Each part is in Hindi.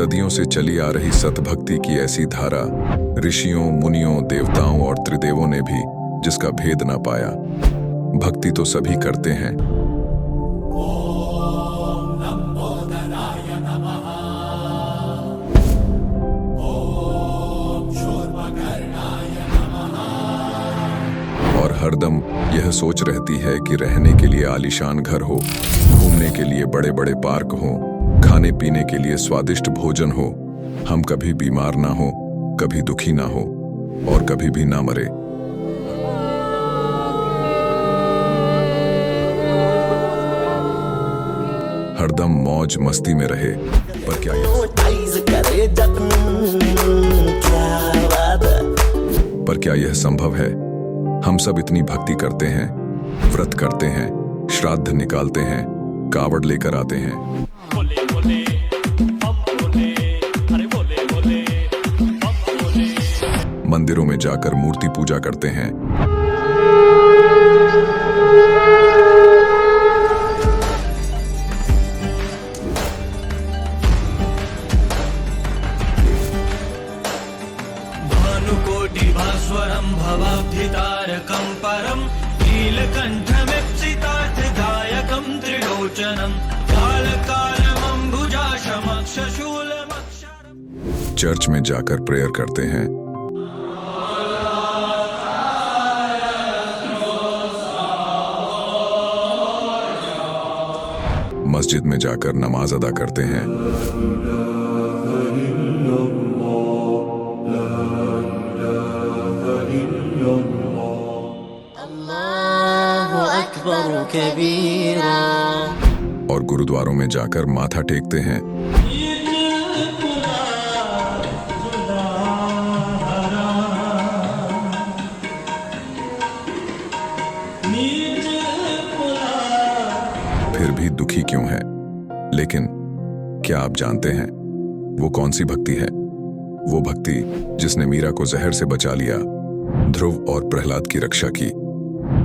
सदियों से चली आ रही सतभक्ति की ऐसी धारा, ऋषियों, मुनियों, देवताओं और त्रिदेवों ने भी जिसका भेद ना पाया। भक्ति तो सभी करते हैं, और हरदम यह सोच रहती है कि रहने के लिए आलीशान घर हो, घूमने के लिए बड़े बड़े पार्क हो, खाने पीने के लिए स्वादिष्ट भोजन हो, हम कभी बीमार ना हो, कभी दुखी ना हो और कभी भी ना मरे। हरदम मौज मस्ती में रहे। पर क्या यह संभव है? हम सब इतनी भक्ति करते हैं, व्रत करते हैं, श्राद्ध निकालते हैं, कावड़ लेकर आते हैं, मंदिरों में जाकर मूर्ति पूजा करते हैं, भानुकोटिभास्वरं भवाब्धितारकं परं नीलकण्ठमीप्सितार्थदायकं त्रिलोचनं कालकालमम्बुजाशमक्षशूलमक्षरम्। चर्च में जाकर प्रेयर करते हैं, मस्जिद में जाकर नमाज अदा करते हैं, अल्लाहु अकबर कबीरा, और गुरुद्वारों में जाकर माथा टेकते हैं, फिर भी दुखी क्यों है? लेकिन क्या आप जानते हैं वो कौन सी भक्ति है? वो भक्ति जिसने मीरा को जहर से बचा लिया, ध्रुव और प्रहलाद की रक्षा की,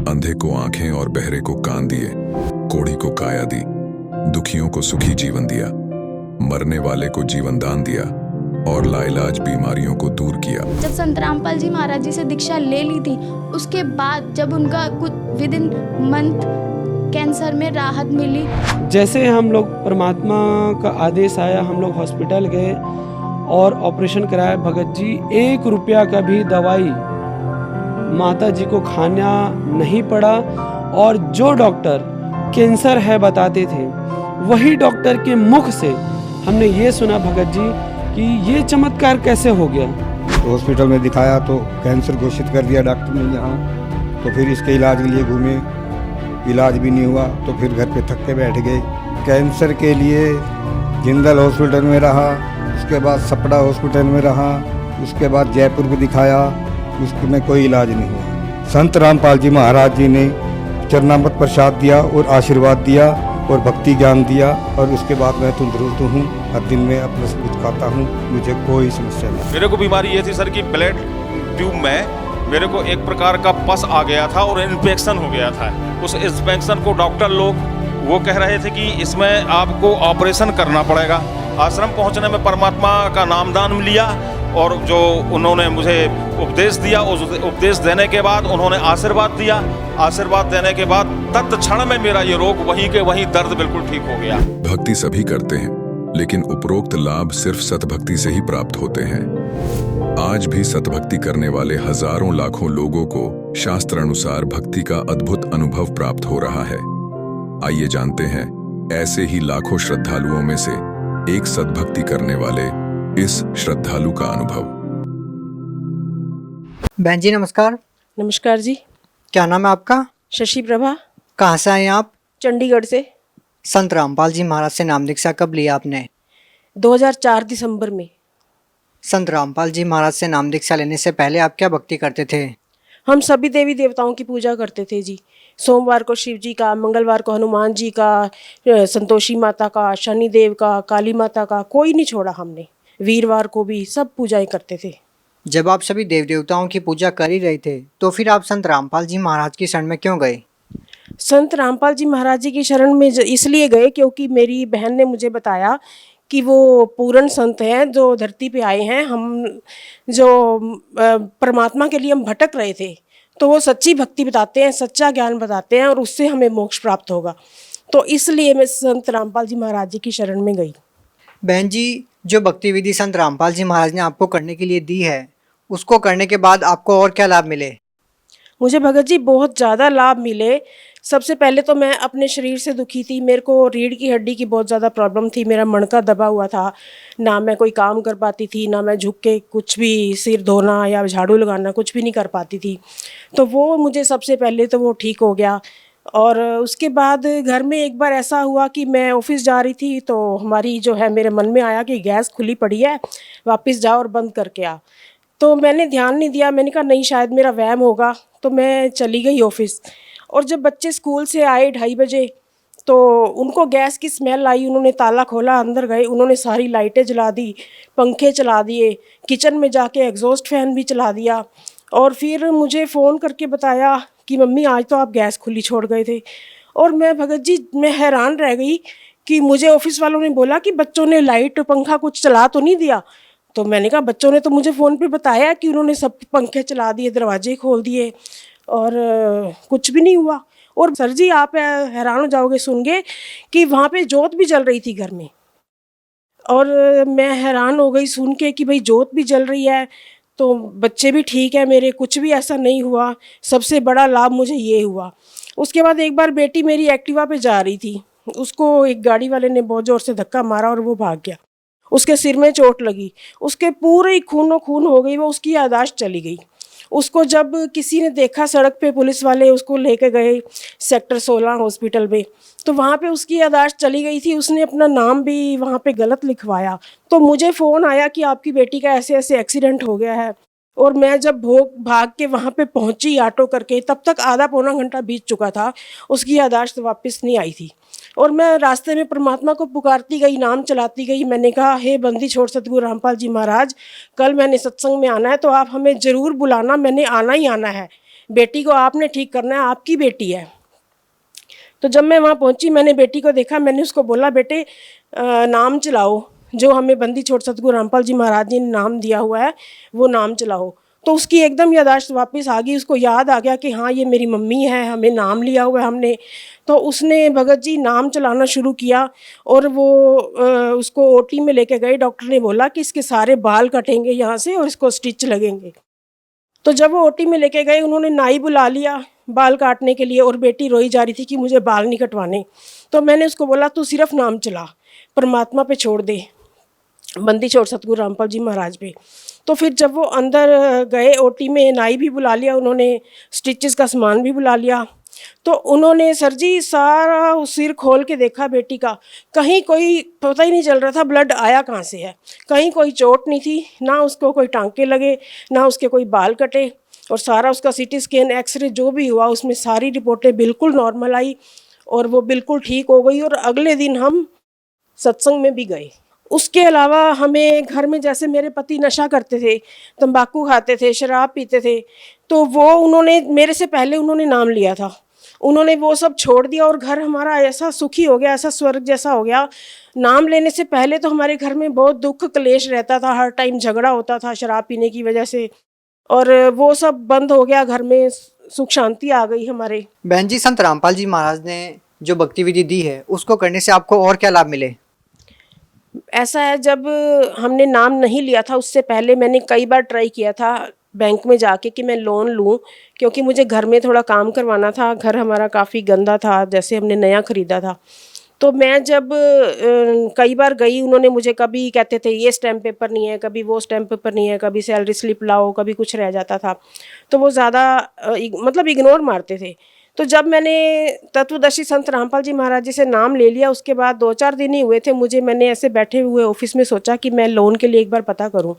अंधे को आंखें और बहरे को कान दिए, कोढ़ी को काया दी, दुखियों को सुखी जीवन दिया, मरने वाले को जीवन दान दिया और लाइलाज बीमारियों को दूर किया। जब संत रामपाल जी महाराज जी से दीक्षा ले ली थी, उसके बाद जब उनका कुछ विद इन मंथ कैंसर में राहत मिली। जैसे हम लोग परमात्मा का आदेश आया, हम लोग हॉस्पिटल गए और ऑपरेशन कराया। भगत जी 1 रुपया का भी दवाई माता जी को खाना नहीं पड़ा, और जो डॉक्टर कैंसर है बताते थे, वही डॉक्टर के मुख से हमने ये सुना भगत जी कि ये चमत्कार कैसे हो गया। तो हॉस्पिटल में दिखाया तो कैंसर घोषित कर दिया डॉक्टर ने यहाँ। तो फिर इसके इलाज के लिए घूमे, इलाज भी नहीं हुआ, तो फिर घर पे थक के बैठ गए। कैंसर के लिए जिंदल हॉस्पिटल में रहा, उसके बाद सपड़ा हॉस्पिटल में रहा, उसके बाद जयपुर को दिखाया, उसमें कोई इलाज नहीं हुआ। संत रामपाल जी महाराज जी ने चरणामृत प्रसाद दिया और आशीर्वाद दिया और भक्ति ज्ञान दिया, और उसके बाद मैं तंदुरुस्त हूँ। हर दिन में अपना कुछ खाता हूँ, मुझे कोई समस्या नहीं। मेरे को बीमारी ये थी सर कि ब्लड ट्यूब में मेरे को एक प्रकार का पस आ गया था और इन्फेक्शन हो गया था। उस इन्फेक्शन को डॉक्टर लोग वो कह रहे थे कि इसमें आपको ऑपरेशन करना पड़ेगा। आश्रम पहुंचने में परमात्मा का नामदान लिया और जो उन्होंने मुझे उपदेश दिया, उस उपदेश देने के बाद उन्होंने आशीर्वाद दिया। आशीर्वाद देने के बाद तत्क्षण में मेरा ये रोग वहीं के वहीं दर्द बिल्कुल ठीक हो गया। भक्ति सभी करते हैं, लेकिन उपरोक्त लाभ सिर्फ सतभक्ति से ही प्राप्त होते हैं। आज भी सतभक्ति करने वाले हजारों लाखों लोगों को शास्त्र अनुसार भक्ति का अद्भुत अनुभव प्राप्त हो रहा है। आइए जानते हैं ऐसे ही लाखों श्रद्धालुओं में से एक सतभक्ति करने वाले इस श्रद्धालु का अनुभव। बहन जी नमस्कार। नमस्कार जी। क्या नाम है आपका? शशि प्रभा। कहाँ से आए आप? चंडीगढ़ से। संत रामपाल जी महाराज से नाम दीक्षा कब लिया आपने? 2004 दिसंबर में। संत रामपाल जी महाराज से नाम दीक्षा लेने से पहले आप क्या भक्ति करते थे? हम सभी देवी देवताओं की पूजा करते थे जी। सोमवार को शिव जी का, मंगलवार को हनुमान जी का, संतोषी माता का, शनिदेव का, काली माता का, कोई नहीं छोड़ा हमने। वीरवार को भी सब पूजाएं करते थे। जब आप सभी देव देवताओं की पूजा कर ही रहे थे, तो फिर आप संत रामपाल जी महाराज की शरण में क्यों गए? संत रामपाल जी महाराज जी की शरण में इसलिए गए क्योंकि मेरी बहन ने मुझे बताया कि वो पूर्ण संत हैं जो धरती पे आए हैं। हम जो परमात्मा के लिए हम भटक रहे थे, तो वो सच्ची भक्ति बताते हैं, सच्चा ज्ञान बताते हैं और उससे हमें मोक्ष प्राप्त होगा। तो इसलिए मैं संत रामपाल जी महाराज जी की शरण में गई। बहन जी, जो भक्ति विधि संत रामपाल जी महाराज ने आपको करने के लिए दी है, उसको करने के बाद आपको और क्या लाभ मिले? मुझे भगत जी बहुत ज़्यादा लाभ मिले। सबसे पहले तो मैं अपने शरीर से दुखी थी, मेरे को रीढ़ की हड्डी की बहुत ज़्यादा प्रॉब्लम थी, मेरा मणका दबा हुआ था, ना मैं कोई काम कर पाती थी, ना मैं झुक के कुछ भी सिर धोना या झाड़ू लगाना कुछ भी नहीं कर पाती थी। तो वो मुझे सबसे पहले तो वो ठीक हो गया। और उसके बाद घर में एक बार ऐसा हुआ कि मैं ऑफिस जा रही थी, तो हमारी जो है मेरे मन में आया कि गैस खुली पड़ी है, वापस जाओ और बंद करके आ। तो मैंने ध्यान नहीं दिया, मैंने कहा नहीं शायद मेरा वहम होगा, तो मैं चली गई ऑफिस। और जब बच्चे स्कूल से आए 2:30 बजे, तो उनको गैस की स्मेल आई, उन्होंने ताला खोला, अंदर गए, उन्होंने सारी लाइटें जला दी, पंखे चला दिए, किचन में जाके एग्जॉस्ट फैन भी चला दिया और फिर मुझे फ़ोन करके बताया कि मम्मी आज तो आप गैस खुली छोड़ गए थे। और मैं भगत जी मैं हैरान रह गई कि मुझे ऑफिस वालों ने बोला कि बच्चों ने लाइट पंखा कुछ चला तो नहीं दिया। तो मैंने कहा बच्चों ने तो मुझे फ़ोन पे बताया कि उन्होंने सब पंखे चला दिए, दरवाजे खोल दिए और कुछ भी नहीं हुआ। और सर जी आप हैरान हो जाओगे सुन के कि वहाँ पे जोत भी जल रही थी घर में। और मैं हैरान हो गई सुन के कि भाई जोत भी जल रही है, तो बच्चे भी ठीक है मेरे, कुछ भी ऐसा नहीं हुआ। सबसे बड़ा लाभ मुझे ये हुआ। उसके बाद एक बार बेटी मेरी एक्टिवा पे जा रही थी, उसको एक गाड़ी वाले ने बहुत ज़ोर से धक्का मारा और वो भाग गया। उसके सिर में चोट लगी, उसके पूरे खूनो खून हो गई, वो उसकी याददाश्त चली गई। उसको जब किसी ने देखा सड़क पे, पुलिस वाले उसको लेके गए सेक्टर 16 हॉस्पिटल में, तो वहाँ पे उसकी याददाश्त चली गई थी। उसने अपना नाम भी वहाँ पे गलत लिखवाया। तो मुझे फ़ोन आया कि आपकी बेटी का ऐसे ऐसे एक्सीडेंट हो गया है। और मैं जब भाग के वहाँ पे पहुँची ऑटो करके, तब तक आधा पौना घंटा बीत चुका था, उसकी याददाश्त वापस नहीं आई थी। और मैं रास्ते में परमात्मा को पुकारती गई, नाम चलाती गई। मैंने कहा हे बंदी छोड़ सतगुरु रामपाल जी महाराज, कल मैंने सत्संग में आना है, तो आप हमें ज़रूर बुलाना, मैंने आना ही आना है। बेटी को आपने ठीक करना है, आपकी बेटी है। तो जब मैं वहाँ पहुँची, मैंने बेटी को देखा, मैंने उसको बोला बेटे नाम चलाओ, जो हमें बंदी छोड़ सतगुरु रामपाल जी महाराज जी ने नाम दिया हुआ है वो नाम चलाओ। तो उसकी एकदम याददाश्त वापस आ गई, उसको याद आ गया कि हाँ ये मेरी मम्मी है, हमें नाम लिया हुआ है हमने। तो उसने भगत जी नाम चलाना शुरू किया और वो उसको ओटी में लेके गए। डॉक्टर ने बोला कि इसके सारे बाल कटेंगे यहाँ से और इसको स्टिच लगेंगे। तो जब वो ओटी में लेके गए, उन्होंने नाई बुला लिया बाल काटने के लिए, और बेटी रोई जा रही थी कि मुझे बाल नहीं कटवाने। तो मैंने उसको बोला तू सिर्फ नाम चला, परमात्मा पे छोड़ दे, बंदी छोड़ सतगुरु रामपाल जी महाराज पे। तो फिर जब वो अंदर गए ओटी में, नाई भी बुला लिया उन्होंने, स्टिचेस का सामान भी बुला लिया। तो उन्होंने सर जी सारा सिर खोल के देखा बेटी का, कहीं कोई पता ही नहीं चल रहा था ब्लड आया कहाँ से है, कहीं कोई चोट नहीं थी, ना उसको कोई टांके लगे, ना उसके कोई बाल कटे। और सारा उसका सीटी स्कैन, एक्सरे जो भी हुआ, उसमें सारी रिपोर्टें बिल्कुल नॉर्मल आई और वो बिल्कुल ठीक हो गई। और अगले दिन हम सत्संग में भी गए। उसके अलावा हमें घर में, जैसे मेरे पति नशा करते थे, तंबाकू खाते थे, शराब पीते थे, तो वो उन्होंने मेरे से पहले उन्होंने नाम लिया था, उन्होंने वो सब छोड़ दिया और घर हमारा ऐसा सुखी हो गया, ऐसा स्वर्ग जैसा हो गया। नाम लेने से पहले तो हमारे घर में बहुत दुख क्लेश रहता था, हर टाइम झगड़ा होता था शराब पीने की वजह से, और वो सब बंद हो गया, घर में सुख शांति आ गई हमारे। बहन जी, संत रामपाल जी महाराज ने जो भक्ति विधि दी है उसको करने से आपको और क्या लाभ मिले? ऐसा है, जब हमने नाम नहीं लिया था उससे पहले मैंने कई बार ट्राई किया था बैंक में जाके कि मैं लोन लूं, क्योंकि मुझे घर में थोड़ा काम करवाना था। घर हमारा काफ़ी गंदा था, जैसे हमने नया ख़रीदा था। तो मैं जब कई बार गई, उन्होंने मुझे कभी कहते थे ये स्टैम्प पेपर नहीं है, कभी वो स्टैम्प पेपर नहीं है, कभी सैलरी स्लिप लाओ, कभी कुछ रह जाता था। तो वो ज़्यादा मतलब इग्नोर मारते थे। तो जब मैंने तत्वदर्शी संत रामपाल जी महाराज जी से नाम ले लिया, उसके बाद 2-4 दिन ही हुए थे मुझे, मैंने ऐसे बैठे हुए ऑफिस में सोचा कि मैं लोन के लिए एक बार पता करूं।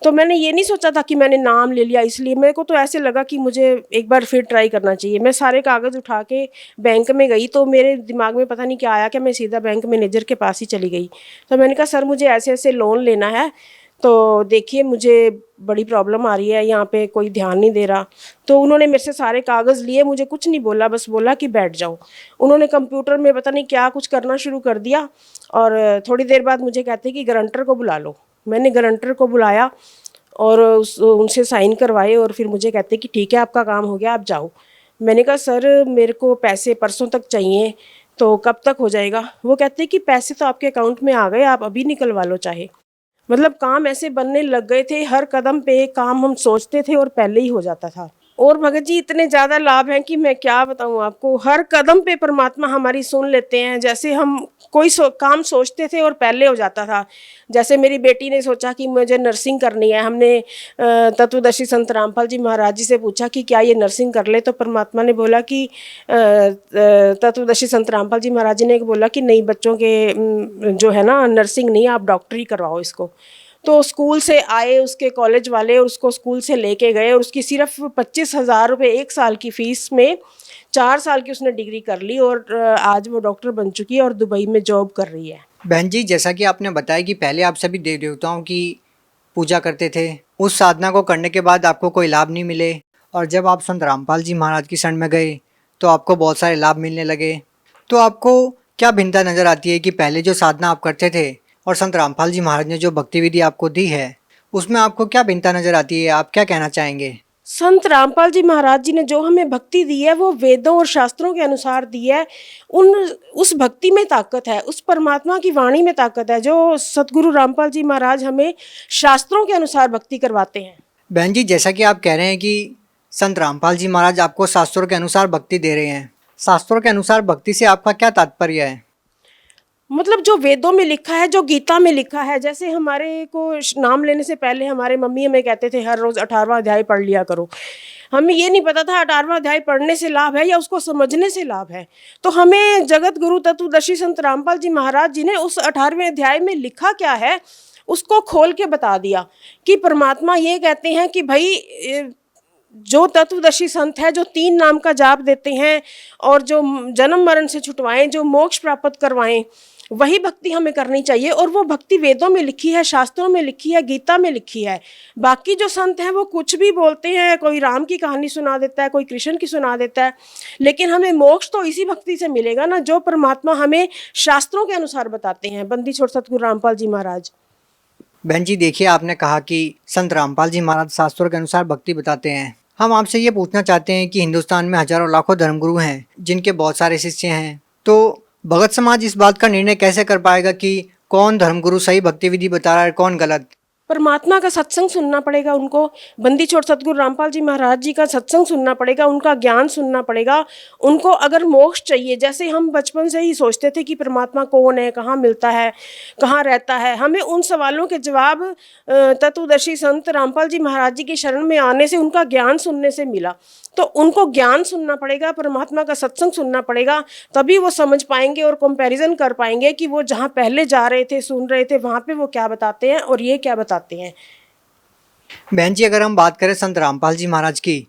तो मैंने ये नहीं सोचा था कि मैंने नाम ले लिया, इसलिए मेरे को तो ऐसे लगा कि मुझे एक बार फिर ट्राई करना चाहिए। मैं सारे कागज़ उठा के बैंक में गई, तो मेरे दिमाग में पता नहीं क्या आया कि मैं सीधा बैंक मैनेजर के पास ही चली गई। तो मैंने कहा सर मुझे ऐसे ऐसे लोन लेना है, तो देखिए मुझे बड़ी प्रॉब्लम आ रही है, यहाँ पे कोई ध्यान नहीं दे रहा। तो उन्होंने मेरे से सारे कागज़ लिए, मुझे कुछ नहीं बोला, बस बोला कि बैठ जाओ। उन्होंने कंप्यूटर में पता नहीं क्या कुछ करना शुरू कर दिया और थोड़ी देर बाद मुझे कहते कि गारंटर को बुला लो। मैंने गारंटर को बुलाया और उनसे साइन करवाए और फिर मुझे कहते कि ठीक है आपका काम हो गया, आप जाओ। मैंने कहा सर मेरे को पैसे परसों तक चाहिए, तो कब तक हो जाएगा? वो कहते कि पैसे तो आपके अकाउंट में आ गए, आप अभी निकलवा लो चाहे। मतलब काम ऐसे बनने लग गए थे, हर कदम पे काम हम सोचते थे और पहले ही हो जाता था। और भगत जी इतने ज़्यादा लाभ हैं कि मैं क्या बताऊं आपको। हर कदम पे परमात्मा हमारी सुन लेते हैं। जैसे हम कोई काम सोचते थे और पहले हो जाता था। जैसे मेरी बेटी ने सोचा कि मुझे नर्सिंग करनी है, हमने तत्वदर्शी संत रामपाल जी महाराज जी से पूछा कि क्या ये नर्सिंग कर ले, तो परमात्मा ने बोला कि तत्वदर्शी संत रामपाल जी महाराज जी ने बोला कि नहीं, बच्चों के जो है ना नर्सिंग नहीं, आप डॉक्टरी करवाओ इसको। तो स्कूल से आए उसके कॉलेज वाले और उसको स्कूल से लेके गए और उसकी सिर्फ 25,000 रुपये 1 साल की फ़ीस में 4 साल की उसने डिग्री कर ली और आज वो डॉक्टर बन चुकी है और दुबई में जॉब कर रही है। बहन जी, जैसा कि आपने बताया कि पहले आप सभी देव देवताओं की पूजा करते थे, उस साधना को करने के बाद आपको कोई लाभ नहीं मिले और जब आप संत रामपाल जी महाराज की शरण में गए तो आपको बहुत सारे लाभ मिलने लगे। तो आपको क्या भिन्नता नज़र आती है कि पहले जो साधना आप करते थे और संत रामपाल जी महाराज ने जो भक्ति विधि आपको दी है, उसमें आपको क्या भिन्नता नज़र आती है? आप क्या कहना चाहेंगे? संत रामपाल जी महाराज जी ने जो हमें भक्ति दी है वो वेदों और शास्त्रों के अनुसार दी है। उस भक्ति में ताकत है, उस परमात्मा की वाणी में ताकत है जो सतगुरु रामपाल जी महाराज हमें शास्त्रों के अनुसार भक्ति करवाते हैं। बहन जी, जैसा कि आप कह रहे हैं कि संत रामपाल जी महाराज आपको शास्त्रों के अनुसार भक्ति दे रहे हैं, शास्त्रों के अनुसार भक्ति से आपका क्या तात्पर्य है? मतलब जो वेदों में लिखा है, जो गीता में लिखा है। जैसे हमारे को नाम लेने से पहले हमारे मम्मी हमें कहते थे हर रोज़ 18वां अध्याय पढ़ लिया करो। हमें ये नहीं पता था 18वां अध्याय पढ़ने से लाभ है या उसको समझने से लाभ है। तो हमें जगत गुरु तत्वदर्शी संत रामपाल जी महाराज जी ने उस 18वें अध्याय में लिखा क्या है उसको खोल के बता दिया कि परमात्मा ये कहते हैं कि भाई जो तत्वदर्शी संत है, जो 3 नाम का जाप देते हैं और जो जन्म मरण से छुटवाएं, जो मोक्ष प्राप्त करवाएं, वही भक्ति हमें करनी चाहिए। और वो भक्ति वेदों में लिखी है, शास्त्रों में लिखी है, गीता में लिखी है। बाकी जो संत हैं वो कुछ भी बोलते हैं, कोई राम की कहानी सुना देता है, कोई कृष्ण की सुना देता है, लेकिन हमें मोक्ष तो इसी भक्ति से मिलेगा ना जो परमात्मा हमें शास्त्रों के अनुसार बताते हैं, बंदी छोड़ सतगुरु रामपाल जी महाराज। बहन जी, देखिए आपने कहा कि संत रामपाल जी महाराज शास्त्रों के अनुसार भक्ति बताते हैं। हम आपसे ये पूछना चाहते हैं कि हिंदुस्तान में हजारों लाखों धर्मगुरु हैं जिनके बहुत सारे शिष्य हैं, तो भगत समाज इस बात का निर्णय कैसे कर पाएगा कि कौन धर्मगुरु सही भक्ति विधि बता रहा है, कौन गलत? परमात्मा का सत्संग सुनना पड़ेगा उनको। बंदी छोड़ सतगुरु रामपाल जी महाराज जी का सत्संग सुनना पड़ेगा, उनका ज्ञान सुनना पड़ेगा। उनको अगर मोक्ष चाहिए, जैसे हम बचपन से ही सोचते थे कि परमात्मा कौन है, कहाँ मिलता है, कहाँ रहता है, हमें उन सवालों के जवाब तत्वदर्शी संत रामपाल जी महाराज जी की शरण में आने से, उनका ज्ञान सुनने से मिला। तो उनको ज्ञान सुनना पड़ेगा, परमात्मा का सत्संग सुनना पड़ेगा, तभी वो समझ पाएंगे और कंपैरिजन कर पाएंगे कि वो जहाँ पहले जा रहे थे, सुन रहे थे, वहाँ पे वो क्या बताते हैं और ये क्या बताते हैं। बहन जी, अगर हम बात करें संत रामपाल जी महाराज की,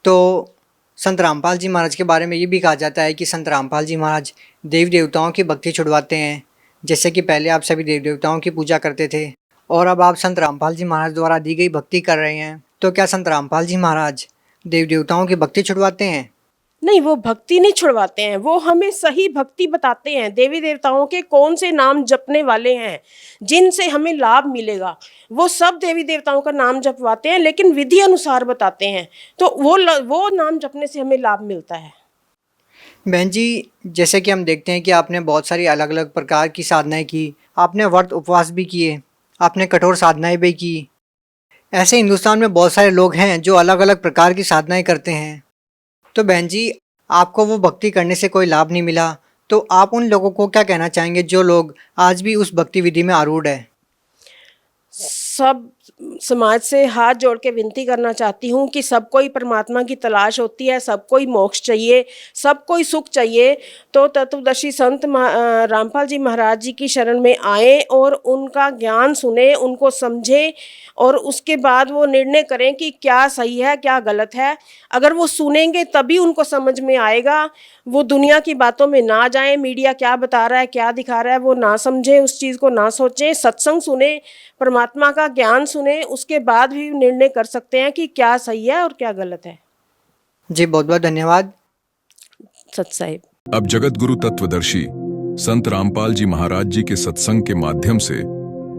तो संत रामपाल जी महाराज के बारे में ये भी कहा जाता है कि संत रामपाल जी महाराज देव देवताओं की भक्ति छुड़वाते हैं। जैसे कि पहले आप सभी देव देवताओं की पूजा करते थे और अब आप संत रामपाल जी महाराज द्वारा दी गई भक्ति कर रहे हैं, तो क्या संत रामपाल जी महाराज देव देवताओं की भक्ति छुड़वाते हैं? नहीं, वो भक्ति नहीं छुड़वाते हैं, वो हमें सही भक्ति बताते हैं। देवी देवताओं के कौन से नाम जपने वाले हैं जिनसे हमें लाभ मिलेगा, वो सब देवी देवताओं का नाम जपवाते हैं, लेकिन विधि अनुसार बताते हैं। तो वो नाम जपने से हमें लाभ मिलता है। बहन जी, जैसे कि हम देखते हैं कि आपने बहुत सारी अलग अलग प्रकार की साधनाएं की, आपने व्रत उपवास भी किए, आपने कठोर साधनाएं भी की। ऐसे हिंदुस्तान में बहुत सारे लोग हैं जो अलग अलग प्रकार की साधनाएं करते हैं। तो बहन जी, आपको वो भक्ति करने से कोई लाभ नहीं मिला, तो आप उन लोगों को क्या कहना चाहेंगे जो लोग आज भी उस भक्ति विधि में आरूढ़ है? सब समाज से हाथ जोड़ के विनती करना चाहती हूँ कि सबको ही परमात्मा की तलाश होती है, सबको ही मोक्ष चाहिए, सबको ही सुख चाहिए। तो तत्वदर्शी संत रामपाल जी महाराज जी की शरण में आए और उनका ज्ञान सुने, उनको समझे और उसके बाद वो निर्णय करें कि क्या सही है क्या गलत है। अगर वो सुनेंगे तभी उनको समझ में आएगा। वो दुनिया की बातों में ना जाएं, मीडिया क्या बता रहा है क्या दिखा रहा है वो ना समझें, उस चीज़ को ना सोचें, सत्संग सुने, परमात्मा का ज्ञान सुने, उसके बाद भी निर्णय कर सकते हैं कि क्या सही है और क्या गलत है। जी बहुत बहुत धन्यवाद। सत साहिब। अब जगत गुरु तत्वदर्शी संत रामपाल जी महाराज जी के सत्संग के माध्यम से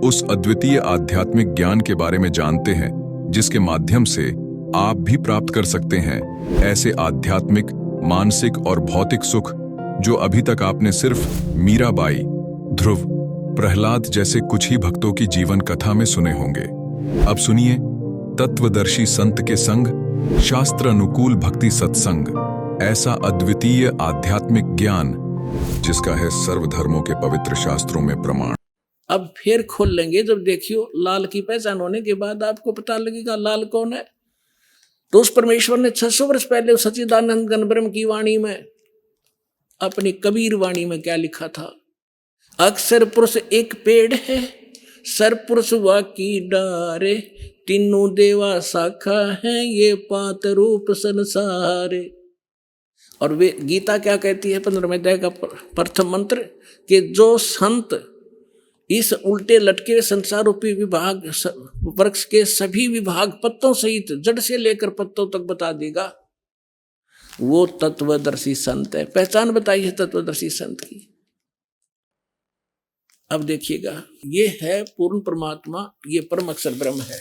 उस अद्वितीय आध्यात्मिक ज्ञान के बारे में जानते हैं जिसके माध्यम से आप भी प्राप्त कर सकते हैं ऐसे आध्यात्मिक, मानसिक और भौतिक सुख जो अभी तक आपने सिर्फ मीराबाई, ध्रुव, प्रहलाद जैसे कुछ ही भक्तों की जीवन कथा में सुने होंगे। अब सुनिए तत्वदर्शी संत के संग शास्त्र अनुकूल भक्ति सत्संग, ऐसा अद्वितीय आध्यात्मिक ज्ञान जिसका है सर्वधर्मों के पवित्र शास्त्रों में प्रमाण। अब फिर खोल लेंगे जब देखियो लाल की पहचान होने के बाद आपको पता लगेगा लाल कौन है। तो उस परमेश्वर ने 600 वर्ष पहले सच्चिदानंद घन ब्रह्म की वाणी में, अपनी कबीर वाणी में क्या लिखा था? अक्षर पुरुष एक पेड़ है, सर पुरुष वाकी डारे, तीनों देवा शाखा है, ये पात रूप संसारे। और वे गीता क्या कहती है 15वें अध्याय का प्रथम मंत्र कि जो संत इस उल्टे लटके हुए संसार रूपी विभाग वृक्ष के सभी विभाग पत्तों सहित जड़ से लेकर पत्तों तक बता देगा, वो तत्वदर्शी संत है। पहचान बताई है तत्वदर्शी संत की। अब देखिएगा, ये है पूर्ण परमात्मा, ये परम अक्षर ब्रह्म है।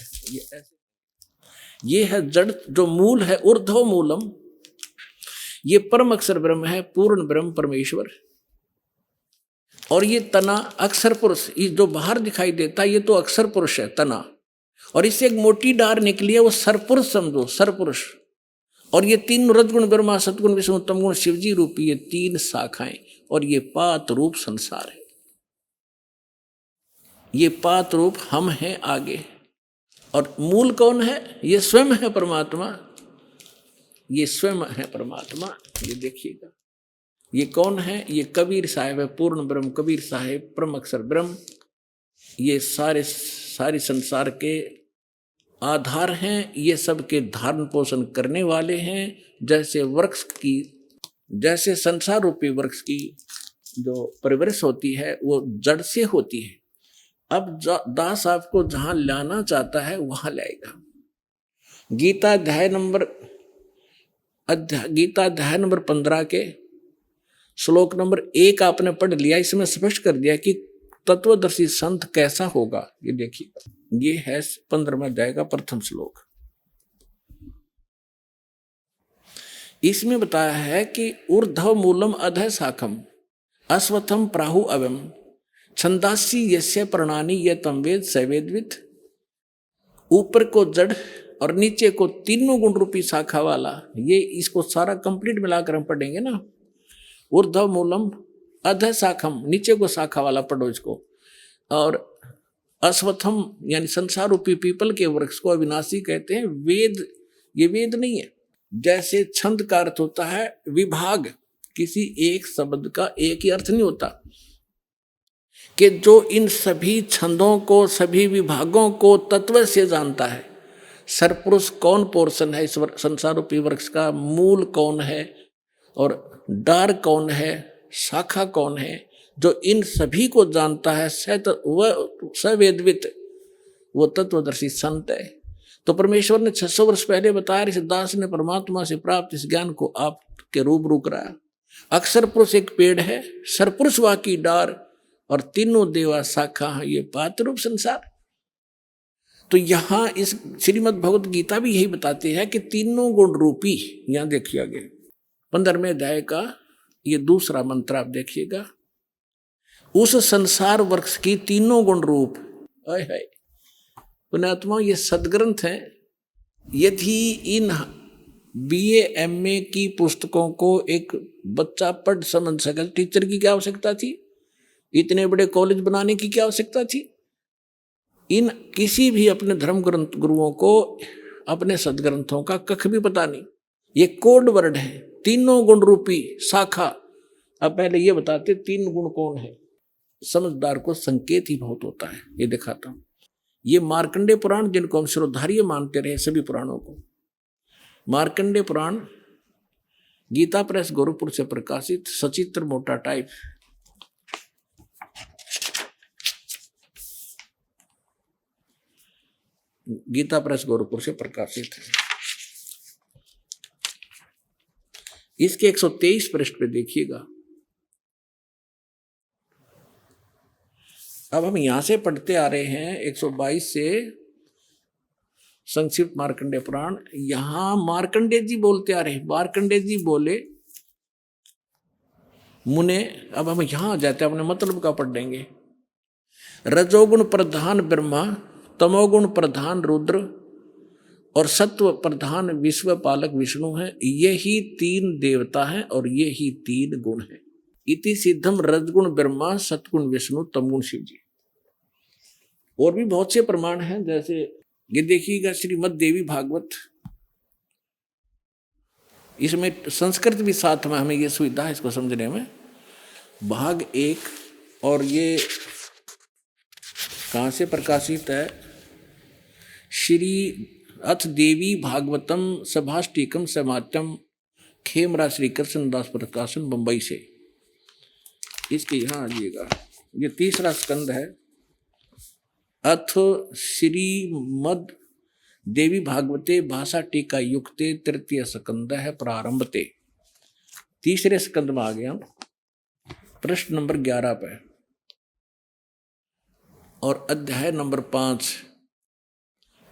ये है जड़ जो मूल है, ऊर्ध्व मूलम, ये परम अक्षर ब्रह्म है, पूर्ण ब्रह्म परमेश्वर। और ये तना अक्षर पुरुष, ये जो बाहर दिखाई देता है ये तो अक्षर पुरुष है तना, और इससे एक मोटी डार निकली है, वो सरपुरुष समझो, सरपुरुष। और ये तीन रजगुण ब्रह्मा, सतगुण विष्णु, उत्तम गुण शिवजी रूपी ये तीन शाखाएं, और ये पात रूप संसार है। ये पात रूप हम हैं आगे, और मूल कौन है? ये स्वयं है परमात्मा, ये स्वयं है परमात्मा। ये देखिएगा, ये कौन है? ये कबीर साहिब है, पूर्ण ब्रह्म कबीर साहिब, परम अक्षर ब्रह्म। ये सारे संसार के आधार हैं, ये सबके धारण पोषण करने वाले हैं। जैसे वृक्ष की, जैसे संसार रूपी वृक्ष की जो परवरिश होती है वो जड़ से होती है। अब दास आपको जहां लाना चाहता है वहां लाएगा। गीता अध्याय नंबर 15 के श्लोक नंबर 1 आपने पढ़ लिया। इसमें स्पष्ट कर दिया कि तत्वदर्शी संत कैसा होगा। ये देखिए, ये है 15वें अध्याय का प्रथम श्लोक। इसमें बताया है कि ऊर्ध्व मूलम अधः शाखम अश्वत्थम प्राहु अवम छंदासी यस्य प्रणानी ये तम वेद सवेदविद। ऊपर को जड़ और नीचे को तीनों गुण रूपी शाखा वाला, ये इसको सारा कंप्लीट मिलाकर हम पढ़ेंगे ना। ऊर्ध्व मूलम अधः शाखम, नीचे को शाखा वाला पढ़ो इसको। और अश्वत्थम यानी संसार रूपी पीपल के वृक्ष को अविनाशी कहते हैं। वेद, ये वेद नहीं है। जैसे छंद का अर्थ होता है विभाग, किसी एक शब्द का एक ही अर्थ नहीं होता, कि जो इन सभी छंदों को, सभी विभागों को तत्व से जानता है। सरपुरुष कौन पोर्शन है इस संसार रूपी वृक्ष का, मूल कौन है और डार कौन है, शाखा कौन है, जो इन सभी को जानता है, वह सवेदवित, वो तत्वदर्शी संत है। तो परमेश्वर ने 600 वर्ष पहले बताया, इस दास ने परमात्मा से प्राप्त इस ज्ञान को आपके रूबरू कराया। अक्षर पुरुष एक पेड़ है, सरपुरुष वा की डार, और तीनों देवा शाखा है, ये पात रूप संसार। तो यहाँ इस श्रीमद् भगवत गीता भी यही बताती है कि तीनों गुण रूपी, यहाँ देखिए आगे 15वें अध्याय का ये दूसरा मंत्र आप देखिएगा, उस संसार वृक्ष की तीनों गुण रूप। है पुण्यात्मा, ये सदग्रंथ है। यदि इन BA MA की पुस्तकों को एक बच्चा पढ़ समझ सके, टीचर की क्या आवश्यकता थी? इतने बड़े कॉलेज बनाने की क्या आवश्यकता थी? इन किसी भी अपने धर्म ग्रंथ गुरुओं को अपने सदग्रंथों का कख भी पता नहीं। ये कोड वर्ड है, तीनों गुण रूपी शाखा। अब पहले ये बताते 3 गुण कौन है। समझदार को संकेत ही बहुत होता है, ये दिखाता हूं। ये मार्कंडेय पुराण, जिनको हम श्रोधार्य मानते रहे सभी पुराणों को, मार्कंडेय पुराण गीता प्रेस गोरखपुर से प्रकाशित, सचित्र मोटा टाइप। गीता प्रेस गोरखपुर से प्रकाशित है। इसके 123 पृष्ठ पे देखिएगा। अब हम यहां से पढ़ते आ रहे हैं 122 से संक्षिप्त मार्कंडेय पुराण। यहां मार्कंडेय जी बोलते आ रहे हैं। मार्कंडेय जी बोले मुने, अब हम यहां आ जाते हैं, अपने मतलब का पढ़ लेंगे। रजोगुण प्रधान ब्रह्मा, तमोगुण प्रधान रुद्र और सत्व प्रधान विश्व पालक विष्णु है। यही 3 देवता हैं और ये ही 3 गुण हैं। इति सिद्धम रजगुण ब्रह्मा, सतगुण विष्णु, तमगुण शिव जी। और भी बहुत से प्रमाण हैं, जैसे ये देखिएगा श्रीमद् देवी भागवत, इसमें संस्कृत भी साथ में, हमें ये सुविधा है इसको समझने में। भाग 1, और ये कहाँ से प्रकाशित है? श्री अथ देवी भागवतम सभाष्टिकम समात्यम, खेमरा श्री कृष्णदास प्रकाशन, बंबई से। इसके यहाँ आ जाइएगा, ये 3रा स्कंद है। अथ श्रीमद् देवी भागवते भाषा टीका युक्ते 3य स्कंद है प्रारंभते। 3रे स्कंद में आ गया, पृष्ठ नंबर 11 पे, और अध्याय नंबर 5।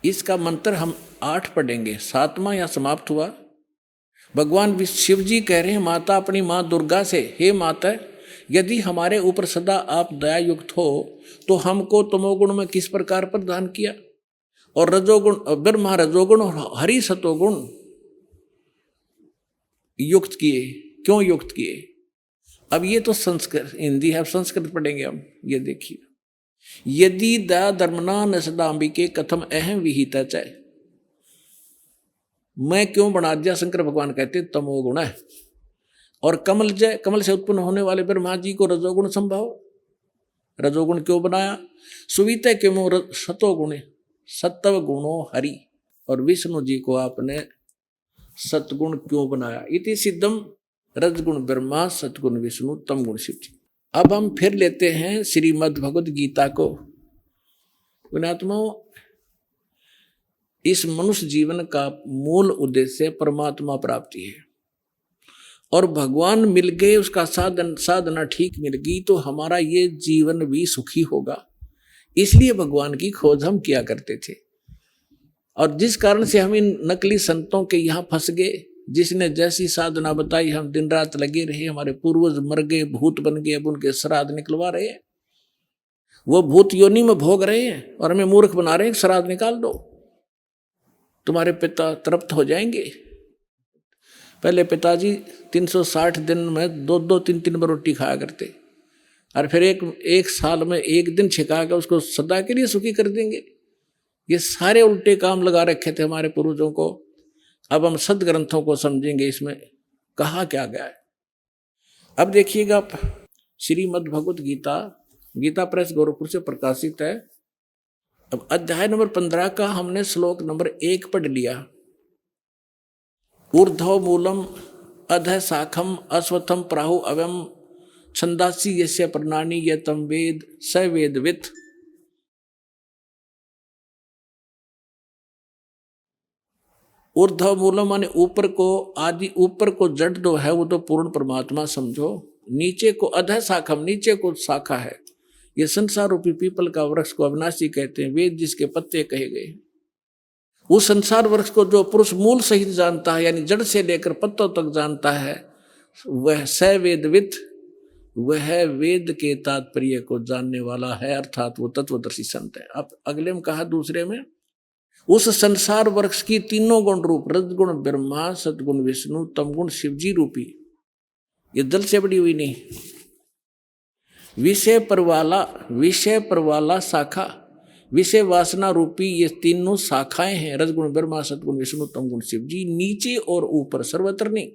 इसका मंत्र हम 8 पढ़ेंगे। 7वां यहाँ समाप्त हुआ। भगवान शिव जी कह रहे हैं माता अपनी माँ दुर्गा से, हे माता, यदि हमारे ऊपर सदा आप दया युक्त हो तो हमको तमोगुण में किस प्रकार प्रदान किया, और रजोगुण ब्रह्मा रजोगुण और हरि सतोगुण युक्त किए, क्यों युक्त किए? अब ये तो संस्कृत हिंदी है, अब संस्कृत पढ़ेंगे हम। ये देखिए, यदि दया धर्मना न सदाम्बिके कथम अहम विहिता चाहे, मैं क्यों बना दिया? शंकर भगवान कहते तमोगुण है। और कमल जय, कमल से उत्पन्न होने वाले ब्रह्मा जी को रजोगुण संभव, रजोगुण क्यों बनाया? सुवित क्यों सतोगुण, सत्व गुणो हरि, और विष्णु जी को आपने सतगुण क्यों बनाया? इति सिद्धम रजगुण ब्रह्मा, सतगुण विष्णु, तमगुण शिव जी। अब हम फिर लेते हैं श्रीमद् भगवद गीता को। पुण्यात्माओं, इस मनुष्य जीवन का मूल उद्देश्य परमात्मा प्राप्ति है, और भगवान मिल गए, उसका साधना ठीक मिल गई तो हमारा ये जीवन भी सुखी होगा। इसलिए भगवान की खोज हम किया करते थे। और जिस कारण से हम इन नकली संतों के यहाँ फंस गए, जिसने जैसी साधना बताई हम दिन रात लगे रहे, हमारे पूर्वज मर गए, भूत बन गए, अब उनके श्राद्ध निकलवा रहे हैं, वो भूत योनि में भोग रहे हैं और हमें मूर्ख बना रहे हैं। श्राद्ध निकाल दो, तुम्हारे पिता तृप्त हो जाएंगे। पहले पिताजी 360 दिन में 2-2, 3-3 बार रोटी खाया करते, और फिर एक साल में 1 दिन छिका के उसको सदा के लिए सुखी कर देंगे। ये सारे उल्टे काम लगा रखे थे हमारे पूर्वजों को। अब हम सदग्रंथों को समझेंगे, इसमें कहा क्या गया है। अब देखिएगा, श्रीमद् भगवद गीता, गीता प्रेस गोरखपुर से प्रकाशित है। अब अध्याय नंबर 15 का हमने श्लोक नंबर 1 पढ़ लिया। ऊर्ध्व मूलम अधः शाखम अश्वत्थम प्राहु अव्यम छंदासी यस्य प्रणानि यतम वेद स वेदवित्। ऊर्ध्व मूलम माने ऊपर को, आदि ऊपर को जड़ जो है वो तो पूर्ण परमात्मा समझो। नीचे को अधः शाखम, नीचे को शाखा है। ये संसार रूपी पीपल का वृक्ष को अविनाशी कहते हैं, वेद जिसके पत्ते कहे गए। उस संसार वृक्ष को जो पुरुष मूल सहित जानता है, यानी जड़ से लेकर पत्तों तक जानता है, वह स वेदवित्, वह वेद के तात्पर्य को जानने वाला है, अर्थात वो तत्वदर्शी संत है। अब अगले में कहा दूसरे में, उस संसार वृक्ष की 3 गुण रूप रजगुण ब्रह्मा, सतगुण विष्णु, तमगुण शिवजी रूपी, ये दल से बड़ी हुई नहीं, विषय पर वाला शाखा, विषय वासना रूपी ये तीनों शाखाएं हैं, रजगुण ब्रह्मा, सतगुण विष्णु, तमगुण शिव जी, नीचे और ऊपर, सर्वत्र नहीं।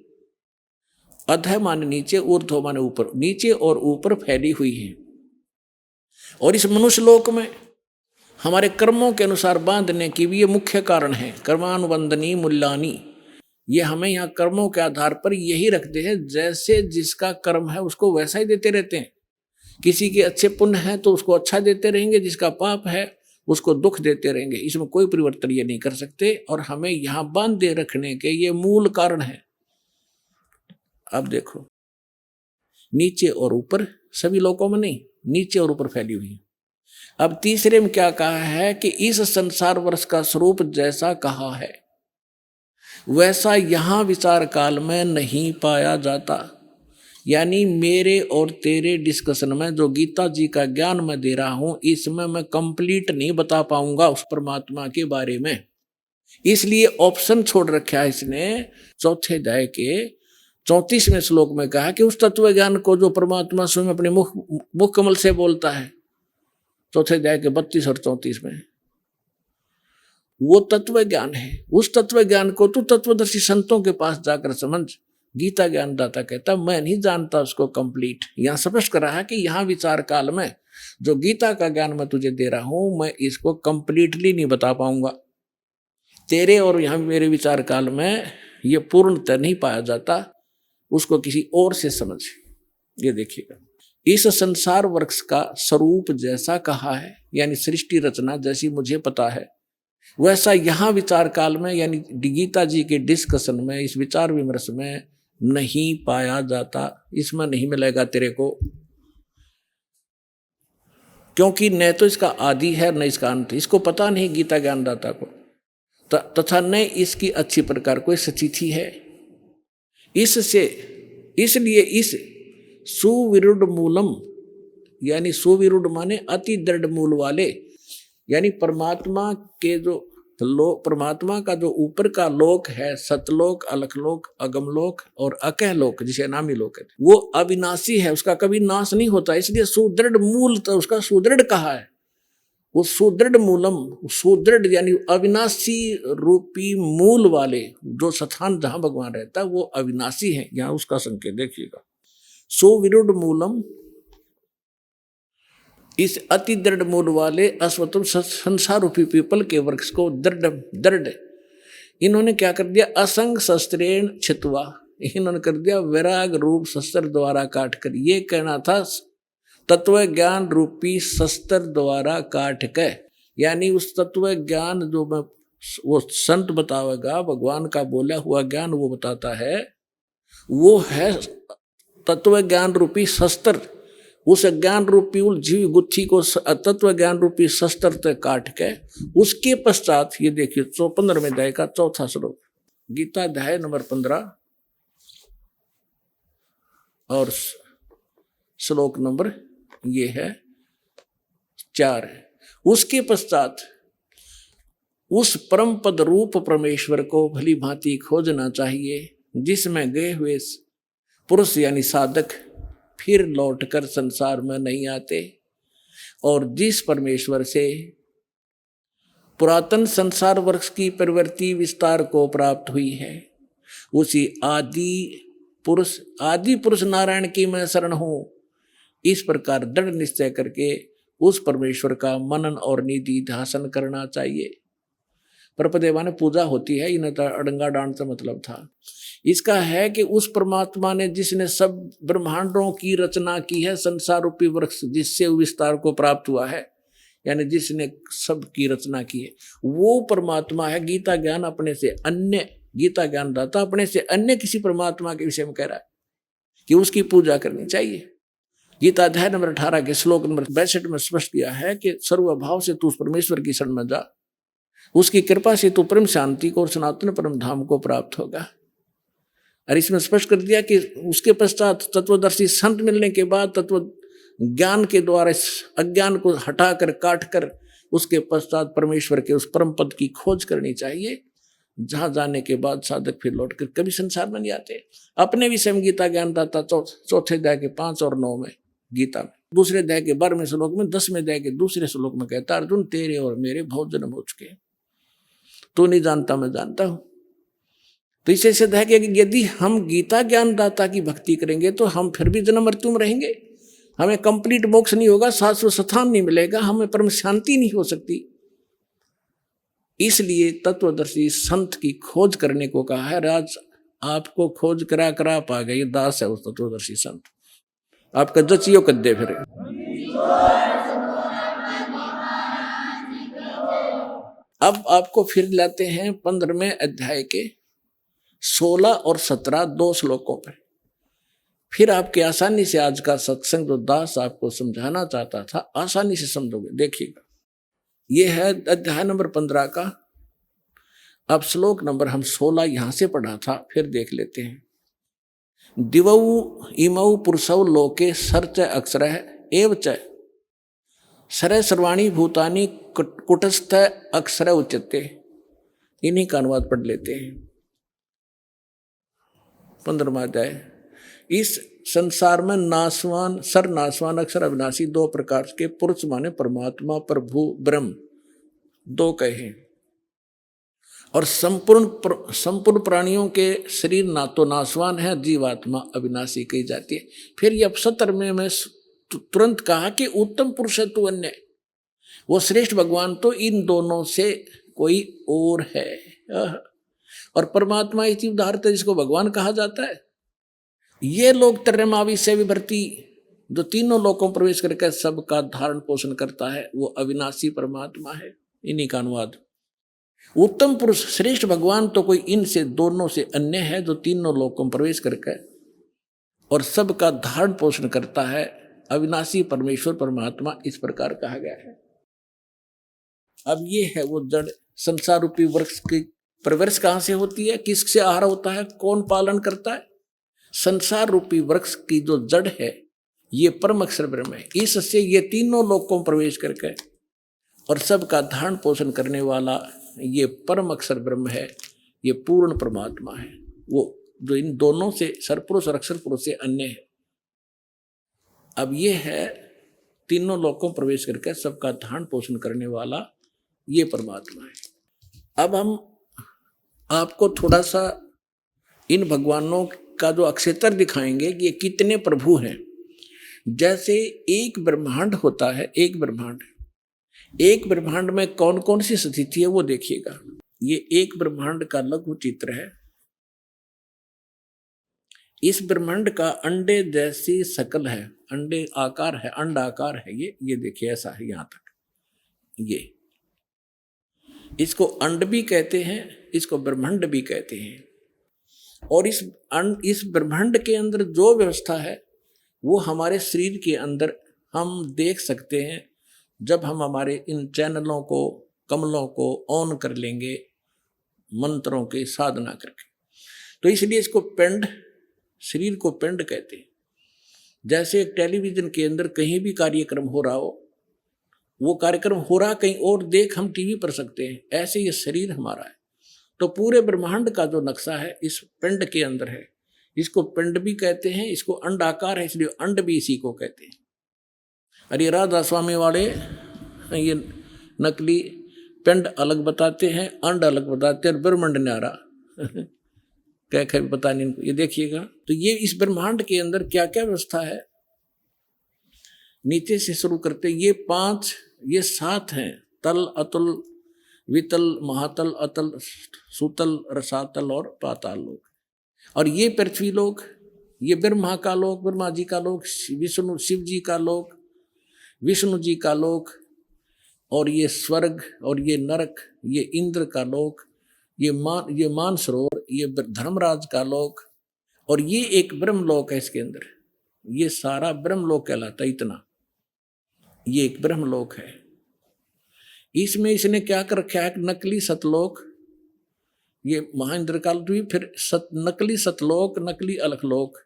अधः माने नीचे, ऊर्ध्व माने ऊपर, नीचे और ऊपर फैली हुई है। और इस मनुष्य लोक में हमारे कर्मों के अनुसार बांधने की भी ये मुख्य कारण है। कर्मानुबंधनी मूल्यानी, ये हमें यहाँ कर्मों के आधार पर यही रखते हैं, जैसे जिसका कर्म है उसको वैसा ही देते रहते हैं। किसी के अच्छे पुण्य है तो उसको अच्छा देते रहेंगे, जिसका पाप है उसको दुख देते रहेंगे। इसमें कोई परिवर्तन ये नहीं कर सकते, और हमें यहाँ बांधे रखने के ये मूल कारण है। अब देखो, नीचे और ऊपर, सभी लोगों में नहीं, नीचे और ऊपर फैली हुई है। अब तीसरे में क्या कहा है कि इस संसार वर्ष का स्वरूप जैसा कहा है वैसा यहाँ विचार काल में नहीं पाया जाता। यानी मेरे और तेरे डिस्कशन में जो गीता जी का ज्ञान मैं दे रहा हूं, इसमें मैं कंप्लीट नहीं बता पाऊंगा उस परमात्मा के बारे में। इसलिए ऑप्शन छोड़ रखा है इसने। चौथे अध्याय के 34वें श्लोक में कहा कि उस तत्व ज्ञान को जो परमात्मा स्वयं अपने मुख कमल से बोलता है, चौथे अध्याय के 32 और 34 में, वो तत्व ज्ञान है। उस तत्व ज्ञान को तू तत्वदर्शी संतों के पास जाकर समझ। गीता ज्ञानदाता कहता मैं नहीं जानता उसको कंप्लीट। यहां स्पष्ट कर रहा है कि यहाँ विचार काल में जो गीता का ज्ञान मैं तुझे दे रहा हूं, मैं इसको कंप्लीटली नहीं बता पाऊंगा। तेरे और यहाँ मेरे विचार काल में ये पूर्णतः नहीं पाया जाता, उसको किसी और से समझ। ये देखिएगा, इस संसार वृक्ष का स्वरूप जैसा कहा है, यानी सृष्टि रचना जैसी मुझे पता है, वैसा यहाँ विचार काल में यानी गीता जी के डिस्कशन में, इस विचार विमर्श में नहीं पाया जाता। इसमें नहीं मिलेगा तेरे को, क्योंकि न तो इसका आदि है न इसका अंत। इसको पता नहीं गीता ज्ञानदाता को, तथा न इसकी अच्छी प्रकार कोई सचिथि है। इसलिए इस सुविरुद्ध मूलम, यानी सुविरुद्ध माने अति दृढ़ मूल वाले, यानी परमात्मा के जो परमात्मा का जो ऊपर का लोक है, सतलोक, अलखलोक, अगमलोक और अकहलोक, जिसे नामी लोक है, वो अविनाशी है, उसका कभी नाश नहीं होता। इसलिए सुदृढ़ मूल तो उसका सुदृढ़ कहा है। वो सुदृढ़ मूलम, सुदृढ़ यानी अविनाशी रूपी मूल वाले जो स्थान जहां भगवान रहता है वो अविनाशी है। यहाँ उसका संकेत देखिएगा, सुविरुद्ध मूलम, इस अति दृढ़ मूल वाले अश्वत्थ संसार रूपी पीपल के वृक्ष को दृढ़ इन्होंने क्या कर दिया, असंग शस्त्रेण छित्वा, इन्होंने कर दिया वैराग रूप शस्त्र द्वारा काट कर। ये कहना था तत्व ज्ञान रूपी शस्त्र द्वारा काट के, यानी उस तत्व ज्ञान जो मैं वो संत बतावेगा, भगवान का बोला हुआ ज्ञान वो बताता है, वो है तत्व ज्ञान रूपी शस्त्र। उस ज्ञान रूपी उलझी गुत्थी को तत्व ज्ञान रूपी शस्त्र से काट के, उसके पश्चात ये देखिए 15वें अध्याय का 4था श्लोक, गीता अध्याय नंबर 15 और श्लोक नंबर ये है 4 है। उसके पश्चात उस परम पद रूप परमेश्वर को भली भांति खोजना चाहिए, जिसमें गए हुए पुरुष यानी साधक फिर लौटकर संसार में नहीं आते, और जिस परमेश्वर से पुरातन संसार वृक्ष की प्रवृत्ति विस्तार को प्राप्त हुई है, उसी आदि पुरुष नारायण की मैं शरण हूं। इस प्रकार दृढ़ निश्चय करके उस परमेश्वर का मनन और निधि ध्यान करना चाहिए। परपदेवा ने पूजा होती है, इन्हें तो अड़ंगा डांड से मतलब था। इसका है कि उस परमात्मा ने जिसने सब ब्रह्मांडों की रचना की है, संसार रूपी वृक्ष जिससे विस्तार को प्राप्त हुआ है, यानी जिसने सब की रचना की है, वो परमात्मा है। गीता ज्ञान अपने से अन्य, गीता ज्ञानदाता अपने से अन्य किसी परमात्मा के विषय में कह रहा है कि उसकी पूजा करनी चाहिए। गीता अध्याय नंबर 18 के श्लोक नंबर 62 में स्पष्ट किया है कि सर्वभाव से तू उस परमेश्वर की शरण में जा, उसकी कृपा से तू परम शांति को और सनातन परम धाम को प्राप्त होगा। और इसमें स्पष्ट कर दिया कि उसके पश्चात तत्वदर्शी संत मिलने के बाद तत्व ज्ञान के द्वारा इस अज्ञान को हटाकर काट कर उसके पश्चात परमेश्वर के उस परम पद की खोज करनी चाहिए, जहां जाने के बाद साधक फिर लौटकर कभी संसार में नहीं आते। अपने विषय में गीता ज्ञानदाता 4थे अध्याय के 5 और 9 में गीता में दूसरे अध्याय के 12वें श्लोक में 10वें अध्याय के दूसरे श्लोक में कहता अर्जुन तेरे और मेरे बहुत जन्म हो चुके हैं, तू नहीं जानता मैं जानता हूं। तो इसे सिद्ध है कि यदि हम गीता ज्ञानदाता की भक्ति करेंगे तो हम फिर भी जन्म मृत्यु में रहेंगे, हमें कंप्लीट मोक्ष नहीं होगा, शाश्वत स्थान नहीं मिलेगा, हमें परम शांति नहीं हो सकती। इसलिए तत्वदर्शी संत की खोज करने को कहा है। राज आपको खोज करा करा पा गए, दास है उस तत्वदर्शी संत, आपका जचियो कद्दे फिर। अब आपको फिर लाते हैं 15वें अध्याय के 16 और 17 2 श्लोकों पर। फिर आपके आसानी से आज का सत्संग जो दास आपको समझाना चाहता था आसानी से समझोगे। देखिएगा, यह है अध्याय नंबर 15 का। अब श्लोक नंबर हम 16 यहां से पढ़ा था, फिर देख लेते हैं। दिवौ इमौ पुरुषौ लोके सर्च अक्षर एव च सर सर्वाणी भूतानि कुटस्थ अक्षर उच्यते। इन्हीं का अनुवाद पढ़ लेते हैं। 15वां अध्याय। इस संसार में नासवान सर्वनासवान अक्षर अविनाशी 2 प्रकार के पुरुष माने परमात्मा, प्रभु, ब्रह्म 2 कहे। और संपूर्ण प्राणियों के शरीर ना तो नासवान है, जीवात्मा अविनाशी कही जाती है। फिर ये 17वें में तुरंत कहा कि उत्तम पुरुष है तू अन्य, वो श्रेष्ठ भगवान तो इन दोनों से कोई और है। और परमात्मा इसी उदाहरत जिसको भगवान कहा जाता है। ये लोग त्रयमावी से विभर्ती जो तीनों लोकों में प्रवेश करके सबका धारण पोषण करता है, वो अविनाशी परमात्मा है। इन्हीं का अनुवाद। उत्तम पुरुष श्रेष्ठ भगवान तो कोई इनसे दोनों से अन्य है जो तीनों लोकों में प्रवेश करके और सबका धारण पोषण करता है। अविनाशी परमेश्वर परमात्मा इस प्रकार कहा गया है। अब ये है वो जड़ संसार रूपी वृक्ष की परवरिश कहां से होती है, किससे आहार होता है, कौन पालन करता है। संसार रूपी वृक्ष की जो जड़ है ये परम अक्षर ब्रह्म है। इससे ये तीनों लोकों में प्रवेश करके और सबका धारण पोषण करने वाला ये परम अक्षर ब्रह्म है, ये पूर्ण परमात्मा है, वो जो इन दोनों से सरपुरुष और अक्षर पुरुष से अन्य है। अब ये है तीनों लोकों में प्रवेश करके सबका धारण पोषण करने वाला ये परमात्मा है। अब हम आपको थोड़ा सा इन भगवानों का जो अक्षेत्र दिखाएंगे कि ये कितने प्रभु हैं। जैसे एक ब्रह्मांड होता है, एक ब्रह्मांड में कौन कौन सी स्थिति है वो देखिएगा। ये एक ब्रह्मांड का लघु चित्र है। इस ब्रह्मांड का अंडे जैसी शकल है, अंडे आकार है, अंड आकार है। ये देखिए ऐसा है यहां तक। ये इसको अंड भी कहते हैं, इसको ब्रह्मांड भी कहते हैं। और इस ब्रह्मांड के अंदर जो व्यवस्था है वो हमारे शरीर के अंदर हम देख सकते हैं जब हम हमारे इन चैनलों को, कमलों को ऑन कर लेंगे मंत्रों की साधना करके। तो इसलिए इसको पिंड, शरीर को पिंड कहते हैं। जैसे एक टेलीविजन के अंदर कहीं भी कार्यक्रम हो रहा हो, वो कार्यक्रम हो रहा कहीं और देख हम टीवी पर सकते हैं, ऐसे ये शरीर हमारा है। तो पूरे ब्रह्मांड का जो नक्शा है इस पिंड के अंदर है। इसको पिंड भी कहते हैं, इसको अंड आकार है इसलिए अंड भी इसी को कहते हैं। अरे राधा स्वामी वाले ये नकली पिंड अलग बताते हैं, अंड अलग बताते हैं, और ब्रह्मांड न्यारा क्या पता नहीं इनको। ये देखिएगा, तो ये इस ब्रह्मांड के अंदर क्या क्या व्यवस्था है। नीचे से शुरू करते, ये 7 हैं। तल, अतुल, वितल, महातल, अतल, सुतल, रसातल और पाताल लोक। और ये पृथ्वी लोक, ये ब्रह्मा का लोक, ब्रह्मा जी का लोक, विष्णु शिव जी का लोक, विष्णु जी का लोक, और ये स्वर्ग, और ये नरक, ये इंद्र का लोक, ये मान सरोवर, ये धर्मराज का लोक, और ये एक ब्रह्म लोक है इसके अंदर। ये सारा ब्रह्म लोक कहलाता है। इतना ये एक ब्रह्म लोक है। इसमें इसने क्या कर रखा है, नकली सतलोक, ये महाइंद्र काल द्वीप, फिर नकली सतलोक, नकली अलखलोक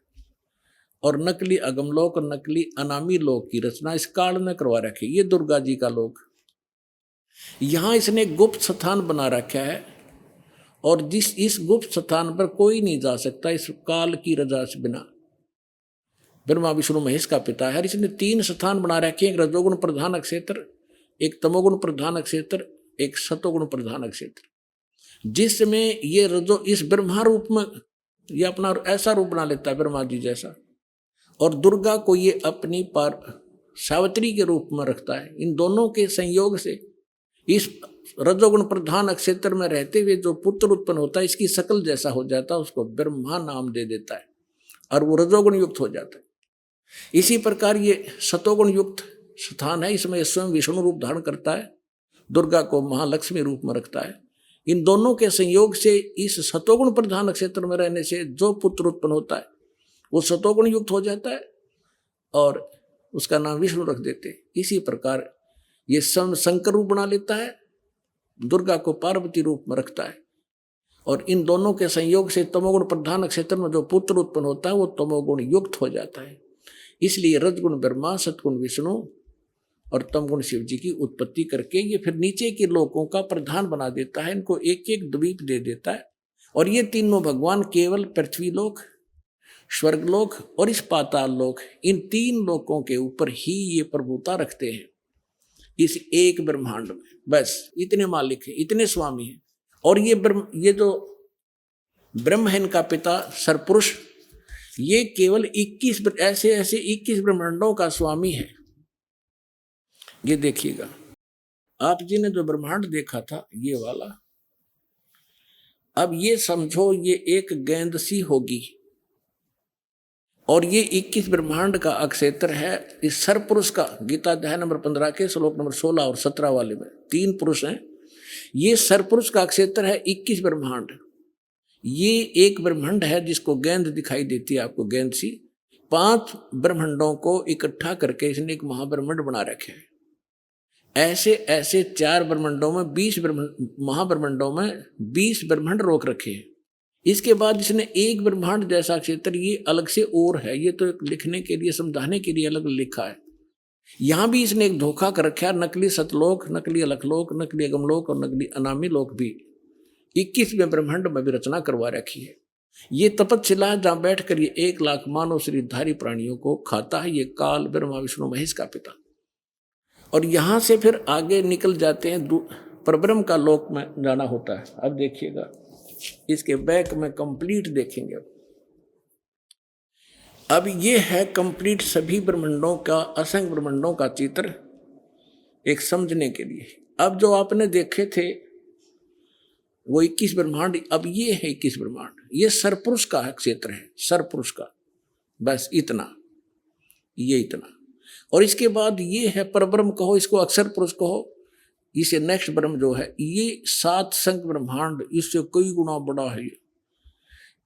और नकली अगमलोक और नकली अनामी लोक की रचना इस काल में करवा रखी। ये दुर्गा जी का लोक। यहां इसने गुप्त स्थान बना रखा है और इस गुप्त स्थान पर कोई नहीं जा सकता इस काल की रजा से बिना। ब्रह्मा विष्णु महेश का पिता है। इसने 3 स्थान बना रखे हैं, एक रजोगुण प्रधान अक्षेत्र, एक तमोगुण प्रधान अक्षेत्र, एक सतोगुण प्रधान अक्षेत्र, जिसमें ये रजो इस ब्रह्मा रूप में ये अपना ऐसा रूप बना लेता है ब्रह्मा जी जैसा, और दुर्गा को ये अपनी पर सावित्री के रूप में रखता है। इन दोनों के संयोग से इस रजोगुण प्रधान अक्षेत्र में रहते हुए जो पुत्र उत्पन्न होता है, इसकी शकल जैसा हो जाता है, उसको ब्रह्मा नाम दे देता है और वो रजोगुण युक्त हो जाता है। इसी प्रकार ये सतोगुण युक्त स्थान है, इसमें स्वयं विष्णु रूप धारण करता है, दुर्गा को महालक्ष्मी रूप में रखता है। इन दोनों के संयोग से इस सतोगुण प्रधान क्षेत्र में रहने से जो पुत्र उत्पन्न होता है वो सतोगुण युक्त हो जाता है और उसका नाम विष्णु रख देते हैं। इसी प्रकार ये शंकर रूप बना लेता है, दुर्गा को पार्वती रूप में रखता है, और इन दोनों के संयोग से तमोगुण प्रधान क्षेत्र में जो पुत्र उत्पन्न होता है वो तमोगुण युक्त हो जाता है। इसलिए रजगुण ब्रह्मा, सतगुण विष्णु और तमगुण शिव जी की उत्पत्ति करके ये फिर नीचे के लोकों का प्रधान बना देता है, इनको एक एक द्वीप दे देता है। और ये तीनों भगवान केवल पृथ्वी लोक, स्वर्गलोक और इस पाताल लोक, इन 3 लोकों के ऊपर ही ये प्रभुता रखते हैं इस एक ब्रह्मांड में। बस इतने मालिक हैं, इतने स्वामी हैं। और ये जो ब्रह्म है इनका पिता सरपुरुष, ये केवल 21 ऐसे 21 ब्रह्मांडों का स्वामी है। ये देखिएगा, आप जी ने जो ब्रह्मांड देखा था ये वाला, अब ये समझो ये एक गेंद सी होगी और ये 21 ब्रह्मांड का अक्षेत्र है। इस सरपुरुष का गीता अध्याय नंबर 15 के श्लोक नंबर 16 और 17 वाले में 3 पुरुष हैं। ये सरपुरुष का क्षेत्र है 21 ब्रह्मांड। ये एक ब्रह्मांड है जिसको गेंद दिखाई देती है आपको, गेंद सी। 5 ब्रह्मांडों को इकट्ठा करके इसने एक महाब्रह्मांड बना रखे हैं। ऐसे 4 ब्रह्मांडों में 20 महाब्रह्मांडों में 20 ब्रह्मांड रोक रखे हैं। इसके बाद इसने एक ब्रह्मांड जैसा क्षेत्र ये अलग से और है, ये तो लिखने के लिए समझाने के लिए अलग लिखा है। यहां भी इसने एक धोखा कर रखा है, नकली सतलोक, नकली अलखलोक, नकली अगमलोक और नकली अनामी लोक भी 21वें ब्रह्मांड में भी रचना करवा रखी है। ये तपस्शिला जहां बैठकर ये 1 लाख मानव शरीरधारी प्राणियों को खाता है, ये काल ब्रह्मा विष्णु महेश का पिता। और यहां से फिर आगे निकल जाते हैं, परब्रह्म का लोक में जाना होता है। अब देखिएगा, इसके बैक में कंप्लीट देखेंगे। अब ये है कंप्लीट सभी ब्रह्मांडों का, असंख्य ब्रह्मांडों का चित्र एक समझने के लिए। अब जो आपने देखे थे वो 21 ब्रह्मांड, अब ये है 21 ब्रह्मांड। ये सरपुरुष का क्षेत्र है, सरपुरुष का, बस इतना, ये इतना। और इसके बाद ये है परब्रह्म कहो, इसको अक्षर पुरुष कहो। इसे नेक्स्ट ब्रह्म जो है ये 7 संख्य ब्रह्मांड, इससे कई गुना बड़ा है।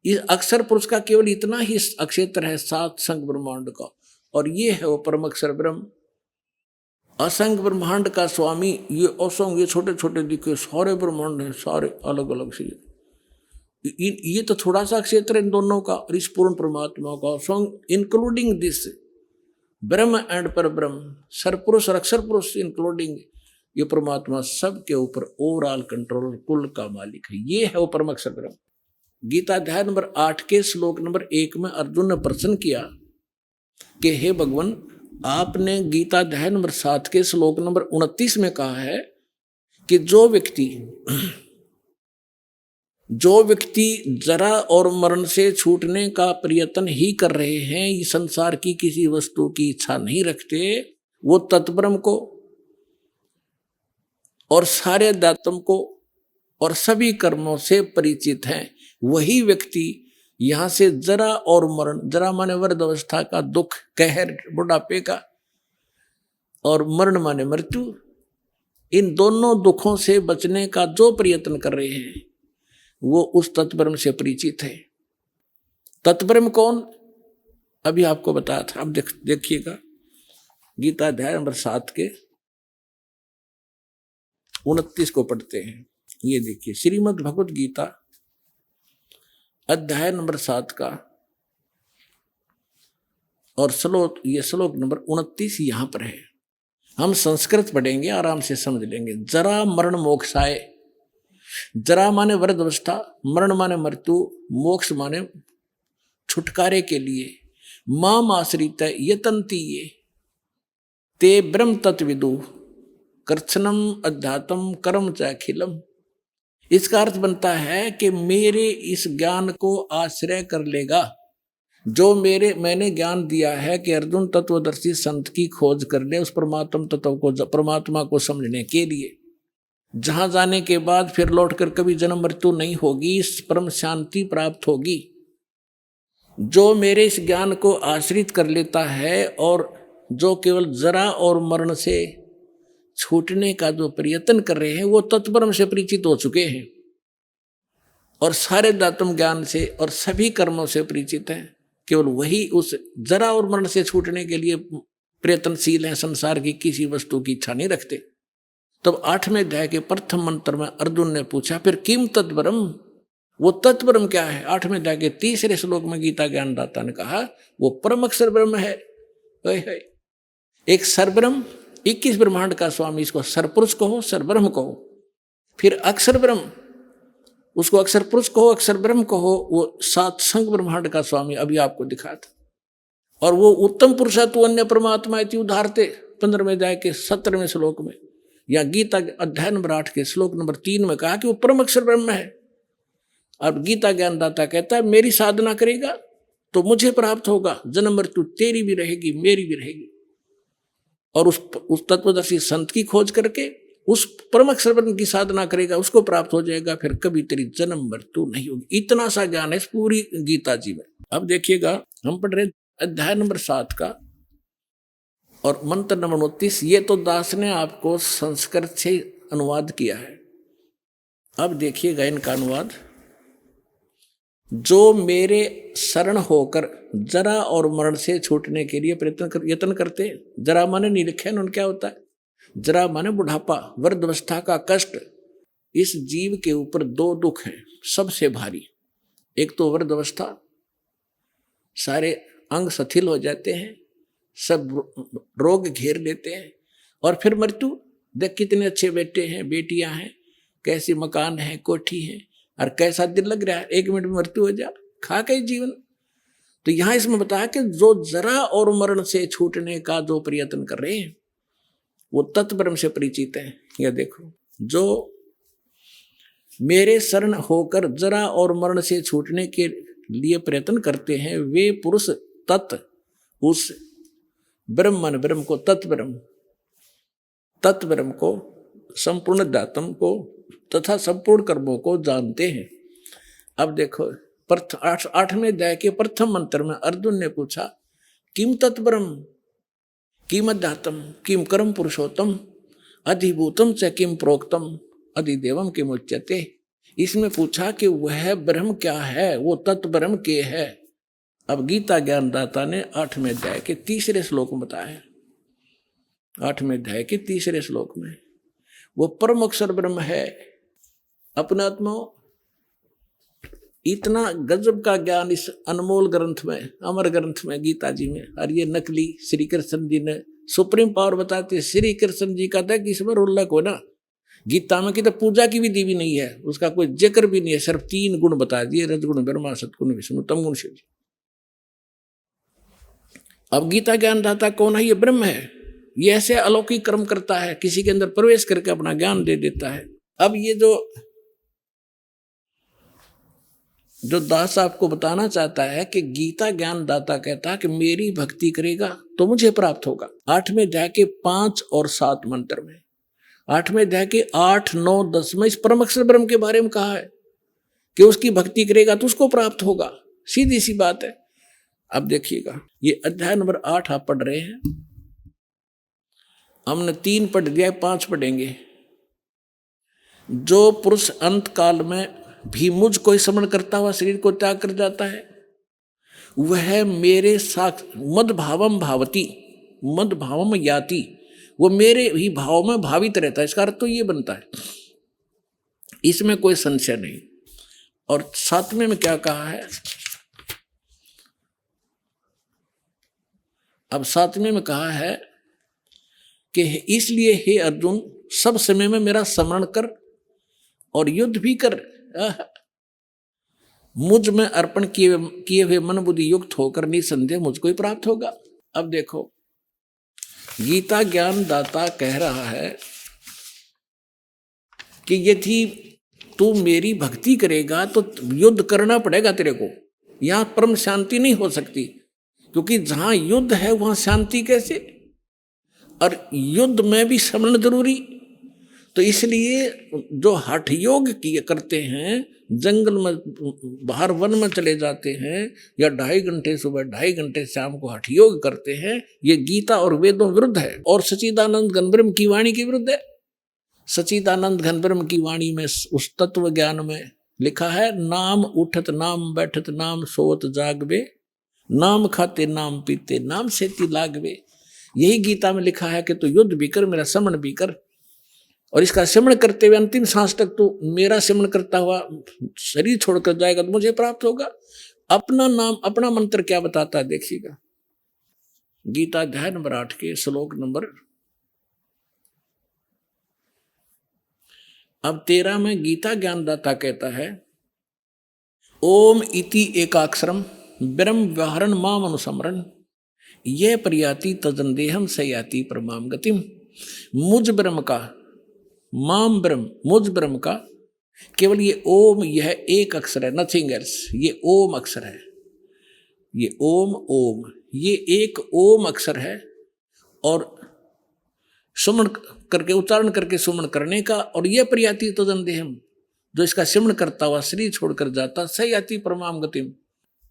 ये अक्षर पुरुष का केवल इतना ही अक्षेत्र है 7 संख्य ब्रह्मांड का, और ये है वो परम अक्षर ब्रह्म, असंख्य ब्रह्मांड का स्वामी। ये असंख्य, ये छोटे छोटे दिखे सारे ब्रह्मांड हैं, सारे अलग अलग से। ये तो थोड़ा सा क्षेत्र इन दोनों का, और इस पूर्ण परमात्मा का असंख्य, इंक्लूडिंग दिस ब्रह्म एंड पर ब्रह्म, सरपुरुष और अक्षर पुरुष इंक्लूडिंग ये परमात्मा सबके ऊपर ओवरऑल कंट्रोल, कुल का मालिक है। ये है वो परम अक्षर ब्रह्म। गीता अध्याय नंबर 8 के श्लोक नंबर 1 में अर्जुन ने प्रश्न किया कि हे भगवान, आपने गीता अध्याय नंबर 7 के श्लोक नंबर 29 में कहा है कि जो व्यक्ति जरा और मरण से छूटने का प्रयत्न ही कर रहे हैं, इस संसार की किसी वस्तु की इच्छा नहीं रखते, वो तत्ब्रह्म को और सारे अध्यात्म को और सभी कर्मों से परिचित हैं, वही व्यक्ति यहां से जरा और मरण, जरा माने वृद्ध अवस्था का दुख, कहर बुढ़ापे का, और मरण माने मृत्यु, इन दोनों दुखों से बचने का जो प्रयत्न कर रहे हैं वो उस तत्ब्रह्म से परिचित है। तत्ब्रह्म कौन? अभी आपको बताया था। अब देखिएगा, गीता अध्याय नंबर 7 के 29 को पढ़ते हैं। ये देखिए, श्रीमद् भगवत गीता अध्याय नंबर 7 का और श्लोक नंबर 29 यहां पर है। हम संस्कृत पढ़ेंगे, आराम से समझ लेंगे। जरा मरण मोक्षाय, जरा माने वृद्ध अवस्था, मरण माने मृत्यु, मोक्ष माने छुटकारे के लिए, माम आश्रित यतन्ति ये ते ब्रह्म तत्विदु कर्षणम अध्यात्म कर्म च अखिलम। इसका अर्थ बनता है कि मेरे इस ज्ञान को आश्रय कर लेगा जो मैंने ज्ञान दिया है कि अर्जुन तत्वदर्शी संत की खोज कर ले उस परमात्म तत्व को, परमात्मा को समझने के लिए, जहां जाने के बाद फिर लौटकर कभी जन्म मृत्यु नहीं होगी, इस परम शांति प्राप्त होगी। जो मेरे इस ज्ञान को आश्रित कर लेता है और जो केवल जरा और मरण से छूटने का जो प्रयत्न कर रहे हैं वो तत्परम से परिचित हो चुके हैं और सारे दातम ज्ञान से और सभी कर्मों से परिचित हैं। केवल वही उस जरा और मरण से छूटने के लिए प्रयत्नशील हैं, संसार की किसी वस्तु की इच्छा नहीं रखते। तब 8वें अध्याय के प्रथम मंत्र में अर्जुन ने पूछा फिर किम तत्परम, वो तत्परम क्या है? 8वें अध्याय के 3रे श्लोक में गीता ज्ञानदाता ने कहा वो परम अक्षर ब्रह्म है। एक सरब्रह्म, 21 ब्रह्मांड का स्वामी, इसको सरपुरुष कहो, सरब्रह्म कहो। फिर अक्षर ब्रह्म, उसको अक्षर पुरुष कहो, अक्षर ब्रह्म कहो, वो 7 संग ब्रह्मांड का स्वामी अभी आपको दिखा था। और वो उत्तम पुरुषा तू अन्य परमात्मा इति उदाहरते 15वें अध्याय के 17वें श्लोक में, या गीता अध्याय नंबर 8 के श्लोक नंबर 3 में कहा कि वो परम अक्षर ब्रह्म है। अब गीता ज्ञानदाता कहता है मेरी साधना करेगा तो मुझे प्राप्त होगा, जन्म मृत्यु तेरी भी रहेगी मेरी भी रहेगी। और उस तत्वदर्शी संत की खोज करके उस परम अक्षर ब्रह्म की साधना करेगा, उसको प्राप्त हो जाएगा, फिर कभी तेरी जन्म मृत्यु नहीं होगी। इतना सा ज्ञान है इस पूरी गीता जी में। अब देखिएगा, हम पढ़ रहे अध्याय नंबर 7 का और मंत्र नंबर 29। ये तो दास ने आपको संस्कृत से अनुवाद किया है। अब देखिएगा इनका अनुवाद। जो मेरे शरण होकर जरा और मरण से छूटने के लिए यत्न करते, जरा माने नहीं लिखे उन्होंने, क्या होता है? जरा माने बुढ़ापा, वृद्धावस्था का कष्ट। इस जीव के ऊपर 2 दुख हैं सबसे भारी। एक तो वृद्धावस्था, सारे अंग शिथिल हो जाते हैं, सब रोग घेर लेते हैं। और फिर मृत्यु, देख कितने अच्छे बेटे हैं बेटियां हैं, कैसी मकान है कोठी है, और कैसा दिल लग रहा है, 1 मिनट में मृत्यु हो जा, खा के जीवन। तो यहां इसमें बताया कि जो जरा और मरण से छूटने का जो प्रयत्न कर रहे हैं वो तत्परम से परिचित है। यह देखो, जो मेरे शरण होकर जरा और मरण से छूटने के लिए प्रयत्न करते हैं वे पुरुष तत्, उस ब्रह्मन, ब्रह्म को, तत्ब्रह्म को, संपूर्ण दातम को तथा संपूर्ण कर्मों को जानते हैं। अब देखो 8वें अध्याय के प्रथम मंत्र में अर्जुन ने पूछा किम तत्ब्रह्म, किम अध्यात्म, किम कर्म पुरुषोत्तम, अधिभूतम च किम प्रोक्तम, अधिदेवम किम उच्यते। इसमें पूछा कि वह ब्रह्म क्या है, वो तत्ब्रह्म के है। अब गीता ज्ञानदाता ने 8वें अध्याय के 3रे श्लोक में बताया। 8वें अध्याय के 3रे श्लोक में वो परम अक्षर ब्रह्म है। अपने आत्मा, इतना गजब का ज्ञान इस अनमोल ग्रंथ में, अमर ग्रंथ में, गीता जी में। और ये नकली श्री कृष्ण जी ने सुप्रीम पावर बताते, श्री कृष्ण जी का था कि इसमें उल्लेख हो ना, गीता में की तो पूजा की विधि भी नहीं है, उसका कोई जिक्र भी नहीं है, सिर्फ 3 गुण बता दिए, रजगुण ब्रह्मा, सतगुण विष्णु, तमगुण शिव जी। अब गीता ज्ञानदाता कौन है? ये ब्रह्म है। ये ऐसे अलौकिक कर्म करता है, किसी के अंदर प्रवेश करके अपना ज्ञान दे देता है। अब ये जो दास आपको बताना चाहता है कि गीता ज्ञानदाता कहता है कि मेरी भक्ति करेगा तो मुझे प्राप्त होगा। 8वें अध्याय के 5 और 7 मंत्र में, 8वें अध्याय के 8, 9, 10 में इस परम अक्षर ब्रह्म के बारे में कहा है कि उसकी भक्ति करेगा तो उसको प्राप्त होगा। सीधी सी बात है। अब देखिएगा, ये अध्याय नंबर 8 आप पढ़ रहे हैं, हमने 3 पढ़ दिया, 5 पढ़ेंगे। जो पुरुष अंत काल में भी मुझको स्मरण करता हुआ शरीर को त्याग कर जाता है वह मेरे साथ मद भावम भावती, मद भावम याति, वो मेरे ही भाव में भावित रहता है। इसका अर्थ तो ये बनता है, इसमें कोई संशय नहीं। और 7वें में क्या कहा है? अब 7वें में कहा है कि इसलिए हे अर्जुन सब समय में मेरा स्मरण कर और युद्ध भी कर। मुझ में अर्पण किए हुए मन बुद्धि युक्त होकर निसंदेह मुझको ही प्राप्त होगा। अब देखो, गीता ज्ञान दाता कह रहा है कि यदि तू मेरी भक्ति करेगा तो युद्ध करना पड़ेगा तेरे को, यहां परम शांति नहीं हो सकती, क्योंकि जहां युद्ध है वहां शांति कैसे, और युद्ध में भी समरण जरूरी। तो इसलिए जो हठ योग किए करते हैं, जंगल में बाहर वन में चले जाते हैं, या 2.5 घंटे सुबह 2.5 घंटे शाम को हठ योग करते हैं, ये गीता और वेदों विरुद्ध है और सच्चिदानंद घन ब्रह्म की वाणी के विरुद्ध है। सच्चिदानंद घन ब्रह्म की वाणी में उस तत्व ज्ञान में लिखा है, नाम उठत नाम बैठत नाम सोत जागवे, नाम खाते नाम पीते नाम सेती लागवे। यही गीता में लिखा है कि तू युद्ध भी कर, मेरा समण भी कर, और इसका सिमरण करते हुए अंतिम सांस तक तू मेरा सिमरण करता हुआ शरीर छोड़कर जाएगा तो मुझे प्राप्त होगा। अपना नाम, अपना मंत्र क्या बताता है देखिएगा, गीता अध्याय नंबर 8 के श्लोक नंबर अब 13 में गीता ज्ञानदाता कहता है, ओम इति एकाक्षरम ब्रह्म व्यवहारण माम अनुसमरण यह प्रयाति तजनदेहम सयाति परमाम गतिम। मुझ ब्रह्म का, माम ब्रह्म, मुझ ब्रह्म का केवल ये ओम, यह एक अक्षर है, नथिंग एल्स, ये ओम अक्षर है, ये ओम, ओम, ये एक ओम अक्षर है, और सुमन करके, उच्चारण करके सुमन करने का, और यह प्रयाति तजनदेहम, जो इसका सिमरण करता हुआ शरीर छोड़कर जाता, सयाति परमाम गतिम,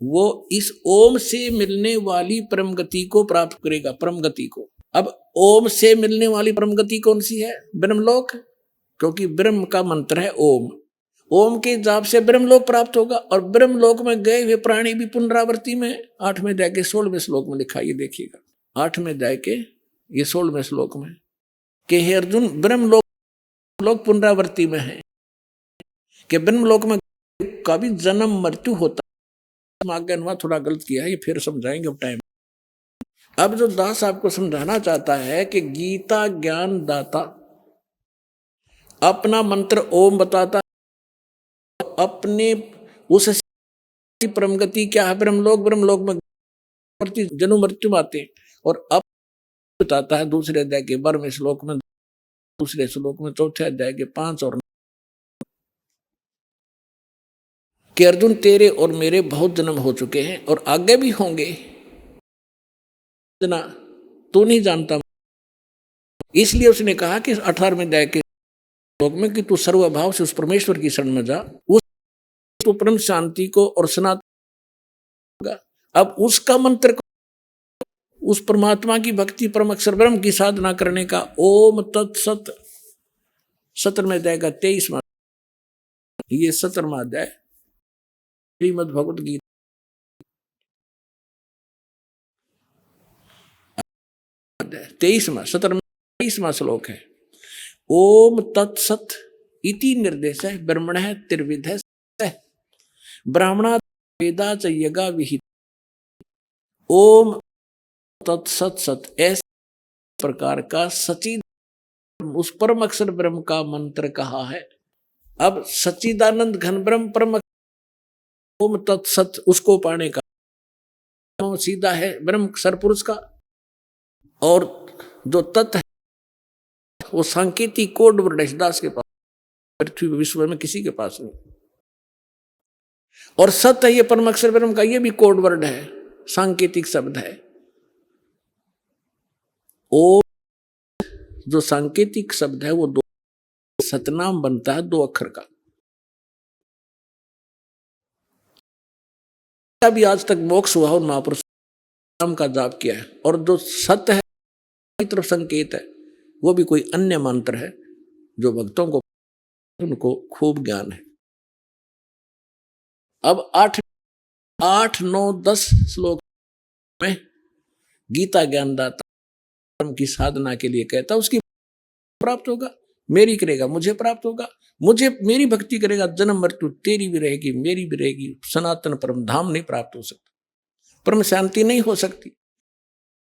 वो इस ओम से मिलने वाली परम गति को प्राप्त करेगा, परम गति को। अब ओम से मिलने वाली परम गति कौन सी है? ब्रह्मलोक, क्योंकि ब्रह्म का मंत्र है ओम। ओम के जाप से ब्रह्मलोक प्राप्त होगा, और ब्रह्मलोक में गए हुए प्राणी भी पुनरावृत्ति में 8वें अध्याय के 16वें श्लोक में लिखा, ये देखिएगा 8वें अध्याय के ये 16वें श्लोक में कि हे अर्जुन, ब्रह्मलोक पुनरावृत्ति में है, कि ब्रह्मलोक में का भी जन्म मृत्यु होता। आगे अनुवाद थोड़ा गलत किया है, ये फिर समझाएंगे अब टाइम। अब जो दास आपको समझाना चाहता है कि गीता ज्ञान दाता अपना मंत्र ओम बताता, अपने उस परम गति क्या है ब्रह्मलोक, ब्रह्मलोक में जन्म मृत्यु आते, और अब बताता है दूसरे अध्याय के 12वें श्लोक में, दूसरे श्लोक में, चौथे अध्याय के 5 और 9 कि अर्जुन तेरे और मेरे बहुत जन्म हो चुके हैं और आगे भी होंगे, तू नहीं जानता। इसलिए उसने कहा कि 18वें अध्याय के श्लोक में कि तू सर्वभाव से उस परमेश्वर की शरण में जा, उस तो परम शांति को और सनातन। अब उसका मंत्र को, उस परमात्मा की भक्ति, परम अक्षर ब्रह्म की साधना करने का ओम तत्सत 17वें अध्याय का 23वां, ये 17वां अध्याय श्रीमद् भगवत गीता 23वां श्लोक है। ओम तत्सत इति निर्देश है ब्रह्मण त्रिविध है ब्राह्मणा वेदा च यज्ञा विहित। ओम तत्सत सत, ऐसे प्रकार का सचिद उस परम अक्षर ब्रह्म का मंत्र कहा है। अब सच्चिदानंद घन ब्रह्म परम ओम तत्सत, उसको पाने का सीधा है ब्रह्म सरपुरुष का, और जो तत् है वो सांकेतिक कोड वर्ड है दास के पास, पृथ्वी विश्व में किसी के पास नहीं। और सत है ये परम अक्षर ब्रह्म का, ये भी कोड वर्ड है, सांकेतिक शब्द है। ओ जो सांकेतिक शब्द है वो दो सतनाम बनता है, 2 अक्षर का। भी आज तक मोक्ष हुआ और महापुरुष नाम का जाप किया है, और जो सत्य है तरफ संकेत है वो भी कोई अन्य मंत्र है जो भक्तों को उनको खूब ज्ञान है। अब 8, 9, 10 श्लोक में गीता ज्ञानदाता धर्म की साधना के लिए कहता, उसकी प्राप्त होगा, मेरी करेगा मुझे प्राप्त होगा, मुझे मेरी भक्ति करेगा जन्म मृत्यु तेरी भी रहेगी मेरी भी रहेगी, सनातन परम धाम नहीं प्राप्त हो सकता, परम शांति नहीं हो सकती,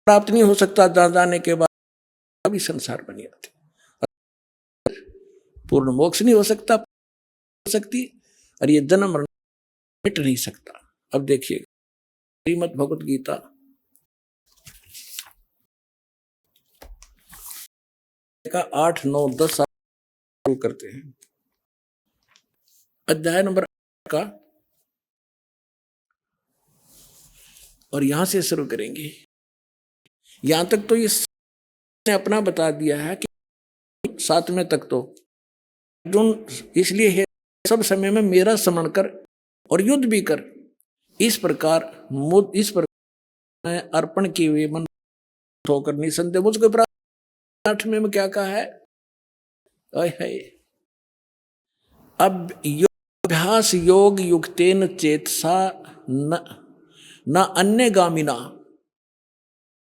प्राप्त नहीं हो सकता। जाने के बाद अभी संसार बन जाते, पूर्ण मोक्ष नहीं हो सकता, और ये जन्म मिट नहीं सकता। अब देखिए श्रीमद् भगवत गीता का 8, 9, 10 शुरू करते हैं। अध्याय नंबर का, और यहां से शुरू करेंगे। यहां तक तो ने अपना बता दिया है कि 7वें तक तो अर्जुन इसलिए है सब समय में मेरा स्मरण कर और युद्ध भी कर, इस प्रकार मैं अर्पण किए हुए मन होकर निसंदेह मुझको प्राप्त। 8वें में क्या कहा है? अब अभ्यास योग युक्तेन चेतसा न अन्य गामिना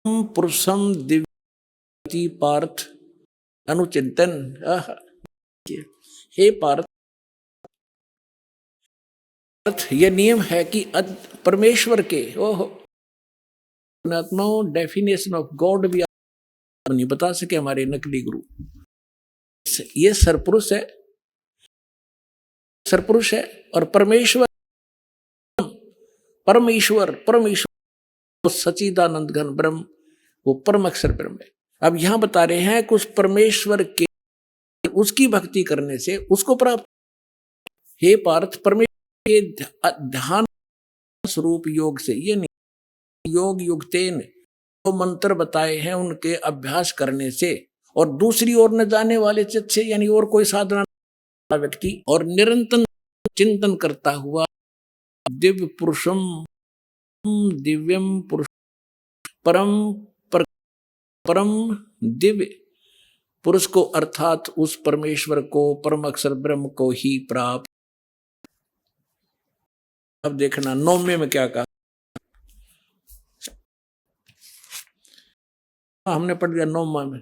पुरुषम दिव्यति पार्थ अनुचिंतन। हे पार्थ, यह नियम है कि परमेश्वर के डेफिनेशन ऑफ गॉड भी नहीं बता सके हमारे नकली गुरु। ये सरपुरुष है और परमेश्वर सच्चिदानंद घन ब्रह्म, वो परम अक्षर ब्रह्म है। अब यहां बता रहे हैं कि उस परमेश्वर के उसकी भक्ति करने से उसको प्राप्त। हे पार्थ, परमेश्वर के ध्यान स्वरूप योग से, ये नहीं योग युक्तेन जो मंत्र बताए हैं उनके अभ्यास करने से, और दूसरी ओर न जाने वाले चित्त से, यानी और कोई साधना व्यक्ति और निरंतर चिंतन करता हुआ दिव्य पुरुषम दिव्यम पुरुष परम दिव्य पुरुष को, अर्थात उस परमेश्वर को, परम अक्षर ब्रह्म को ही प्राप्त। अब देखना 9वें में क्या कहा। हमने पढ़ दिया 9वां में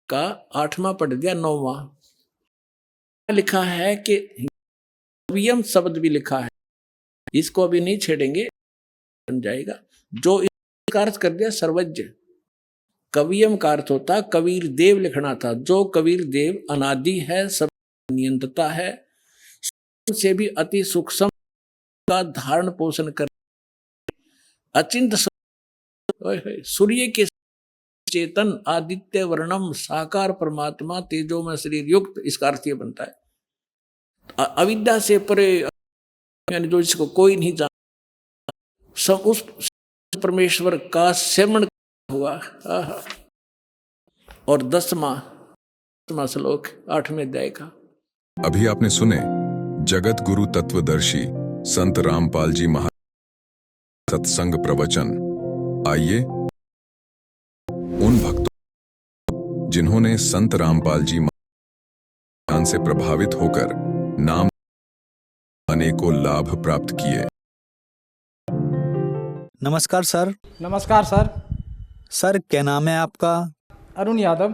का, 8वां पढ़ दिया 9वां। लिखा है कि कवियम शब्द भी लिखा है, इसको अभी नहीं छेड़ेंगे, बन जाएगा। जो इसका अर्थ कर दिया सर्वज्ञ। कवियम का अर्थ होता कबीर देव लिखना था। जो कबीर देव अनादि है, सब नियंत्रता है, से भी अति सूक्ष्म का धारण पोषण कर, अचिंत सूर्य के चेतन आदित्य वर्णम साकार परमात्मा तेजो में शरीर युक्त, इसका अर्थ ये बनता है। अविद्या से परे, यानी जो जिसको कोई नहीं जानता, सब उस परमेश्वर का सेवन हुआ। और 10वां श्लोक 8वें अध्याय का। अभी आपने सुने जगत गुरु तत्वदर्शी संत रामपाल जी महाराज सत्संग प्रवचन। आइए उन भक्तों जिन्होंने संत रामपाल जी महाराज से प्रभावित होकर नाम अनेकों लाभ प्राप्त किए। नमस्कार सर। नमस्कार सर। सर क्या नाम है आपका? अरुण यादव।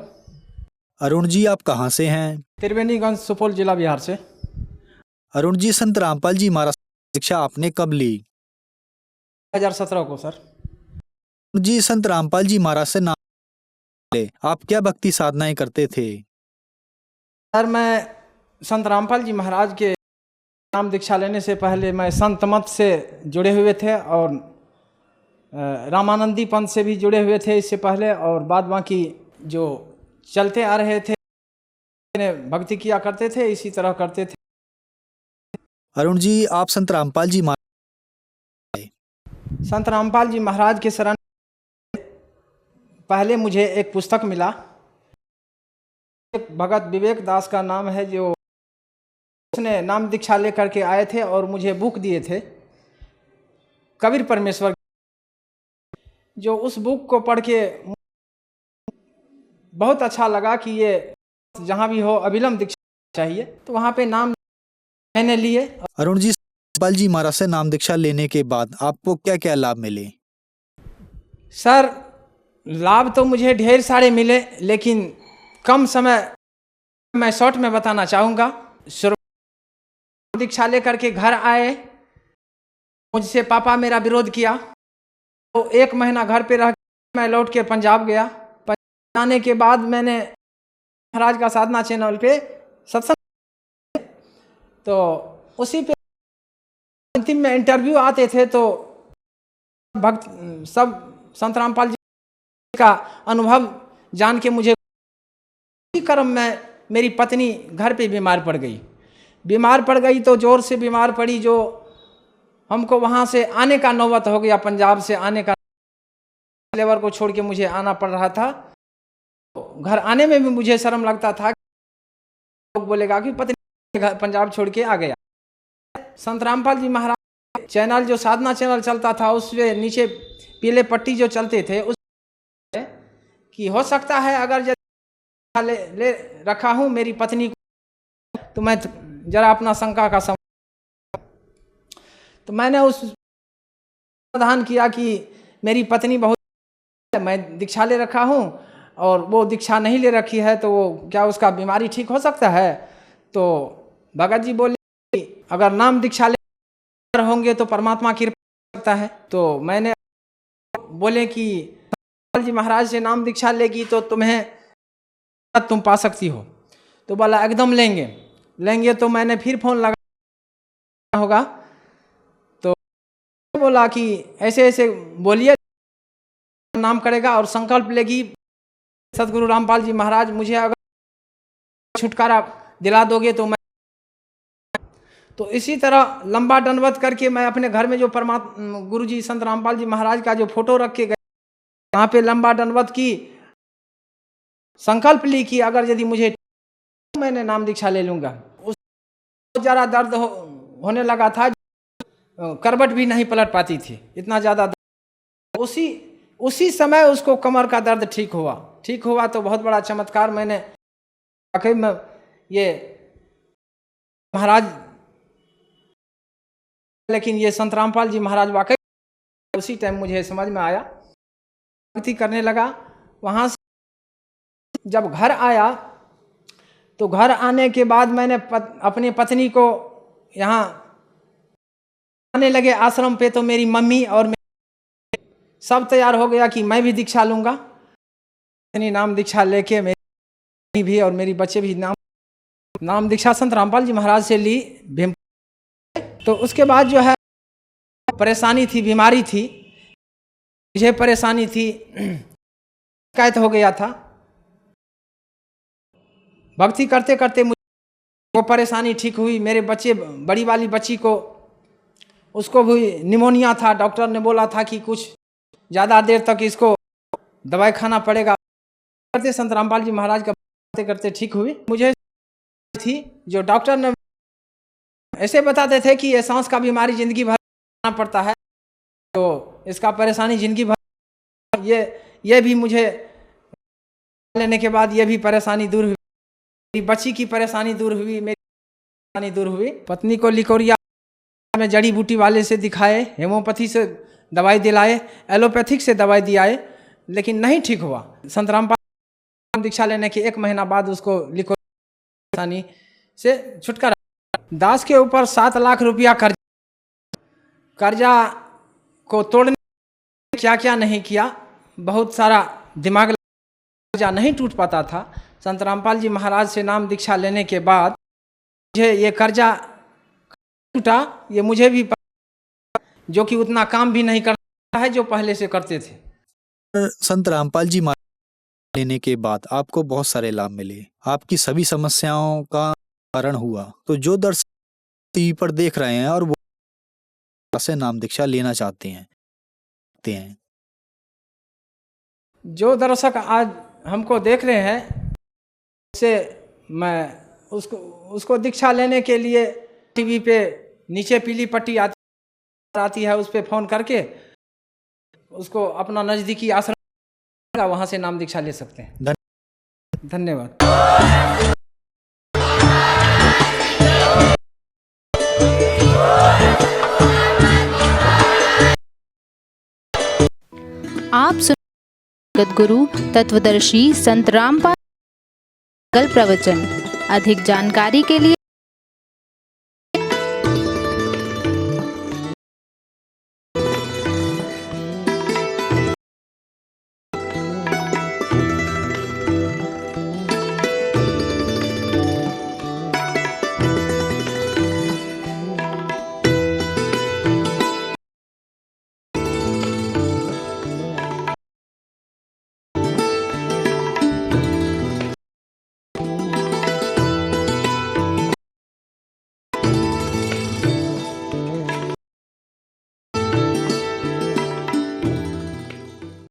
अरुण जी आप कहाँ से हैं? त्रिवेणीगंज, सुपौल जिला, बिहार से। अरुण जी, संत रामपाल जी महाराज शिक्षा आपने कब ली? 2017 को सर। जी, संत रामपाल जी महाराज से नाम ले, आप क्या भक्ति साधनाएं करते थे? सर मैं संत रामपाल जी महाराज के नाम दीक्षा लेने से पहले मैं संत मत से जुड़े हुए थे और रामानंदी पंथ से भी जुड़े हुए थे इससे पहले, और बाद बाकी जो चलते आ रहे थे भक्ति किया करते थे, इसी तरह करते थे। अरुण जी, आप संत रामपाल जी महाराज के शरण पहले मुझे एक पुस्तक मिला, एक भगत विवेक दास का नाम है, जो उसने नाम दीक्षा लेकर के आए थे और मुझे बुक दिए थे कबीर परमेश्वर। जो उस बुक को पढ़ के बहुत अच्छा लगा कि ये जहाँ भी हो अविलंब दीक्षा चाहिए, तो वहाँ पे नाम मैंने लिए। अरुण जी, रामपाल जी महाराज से नाम दीक्षा लेने के बाद आपको क्या क्या लाभ मिले? सर लाभ तो मुझे ढेर सारे मिले, लेकिन कम समय मैं शॉर्ट में बताना चाहूँगा। दीक्षा लेकर के घर आए, मुझसे पापा मेरा विरोध किया, तो 1 महीना घर पे रह मैं लौट के पंजाब गया। पंजाब आने के बाद मैंने महाराज का साधना चैनल पे सत्संग, तो उसी पे अंतिम में इंटरव्यू आते थे तो भक्त सब संत रामपाल जी का अनुभव जान के मुझे क्रम में मेरी पत्नी घर पे बीमार पड़ गई तो जोर से बीमार पड़ी, जो हमको वहाँ से आने का नौबत हो गया, पंजाब से आने का लेबर को छोड़ के मुझे आना पड़ रहा था। घर आने में भी मुझे शर्म लगता था, लोग बोलेगा कि पत्नी पंजाब छोड़ के आ गया। संत रामपाल जी महाराज चैनल जो साधना चैनल चलता था उसमें नीचे पीले पट्टी जो चलते थे उस कि हो सकता है अगर ले रखा हूँ मेरी पत्नी को तो मैं जरा अपना शंका का तो मैंने उस समाधान किया कि मेरी पत्नी बहुत, मैं दीक्षा ले रखा हूँ और वो दीक्षा नहीं ले रखी है, तो वो क्या उसका बीमारी ठीक हो सकता है? तो भगत जी बोले अगर नाम दीक्षा ले होंगे तो परमात्मा कृपा करता है। तो मैंने बोले कि जी महाराज से नाम दीक्षा लेगी तो तुम पा सकती हो। तो बोला एकदम लेंगे। तो मैंने फिर फोन लगा होगा, तो बोला कि ऐसे बोलिए नाम करेगा और संकल्प लेगी सतगुरु रामपाल जी महाराज मुझे अगर छुटकारा दिला दोगे तो मैं। तो इसी तरह लंबा दंडवत करके मैं अपने घर में जो परमात्मा गुरु जी संत रामपाल जी महाराज का जो फोटो रख के गए वहाँ पे लंबा दंडवत की, संकल्प ली कि अगर यदि मुझे मैंने नाम दीक्षा ले लूँगा। उस ज़्यादा दर्द होने लगा था, करवट भी नहीं पलट पाती थी, इतना ज़्यादा। उसी समय उसको कमर का दर्द ठीक हुआ तो बहुत बड़ा चमत्कार। मैंने वाकई में ये महाराज, लेकिन ये संत रामपाल जी महाराज वाकई उसी टाइम मुझे समझ में आया, भक्ति करने लगा। वहाँ से जब घर आया तो घर आने के बाद मैंने अपनी पत्नी को यहाँ आने लगे आश्रम पे, तो मेरी मम्मी और सब तैयार हो गया कि मैं भी दीक्षा लूँगा। अपनी नाम दीक्षा लेके मेरी भी और मेरी बच्चे भी नाम दीक्षा संत रामपाल जी महाराज से ली भीम। तो उसके बाद जो है परेशानी थी, बीमारी थी, मुझे परेशानी थी, शिकायत हो गया था। भक्ति करते करते मुझे वो परेशानी ठीक हुई। मेरे बच्चे, बड़ी वाली बच्ची को, उसको भी निमोनिया था, डॉक्टर ने बोला था कि कुछ ज़्यादा देर तक इसको दवाई खाना पड़ेगा। करते संत रामपाल जी महाराज का करते करते ठीक हुई। मुझे थी जो डॉक्टर ने ऐसे बताते थे कि ये सांस का बीमारी जिंदगी भर खाना पड़ता है, तो इसका परेशानी जिंदगी भर। ये भी मुझे लेने के बाद ये भी परेशानी दूर हुई, मेरी बच्ची की परेशानी दूर हुई, मेरी परेशानी दूर हुई। पत्नी को लिकोरिया में जड़ी बूटी वाले से दिखाए, हेमोपैथी से दवाई दिलाए, एलोपैथिक से दवाई दिलाए, लेकिन नहीं ठीक हुआ। संत रामपाल दीक्षा लेने के 1 महीना बाद उसको लिकोरिया परेशानी से छुटकारा। दास के ऊपर 7 लाख रुपया कर्जा को तोड़ने क्या क्या नहीं किया, बहुत सारा दिमाग, कर्जा नहीं टूट पाता था। संत रामपाल जी महाराज से नाम दीक्षा लेने के बाद मुझे ये कर्जा टूटा। ये मुझे भी जो कि उतना काम भी नहीं करता है जो पहले से करते थे। संत रामपाल जी महाराज लेने के बाद आपको बहुत सारे लाभ मिले, आपकी सभी समस्याओं का कारण हुआ। तो जो दर्शक टीवी पर देख रहे हैं और वो से नाम दीक्षा लेना चाहते हैं, जो दर्शक आज हमको देख रहे हैं, से मैं उसको दीक्षा लेने के लिए टीवी पे नीचे पीली पट्टी आती है, उस पर फ़ोन करके उसको अपना नज़दीकी आश्रम वहाँ से नाम दीक्षा ले सकते हैं। धन्यवाद। आप सुन सद्गुरु तत्वदर्शी संत रामपाल प्रवचन। अधिक जानकारी के लिए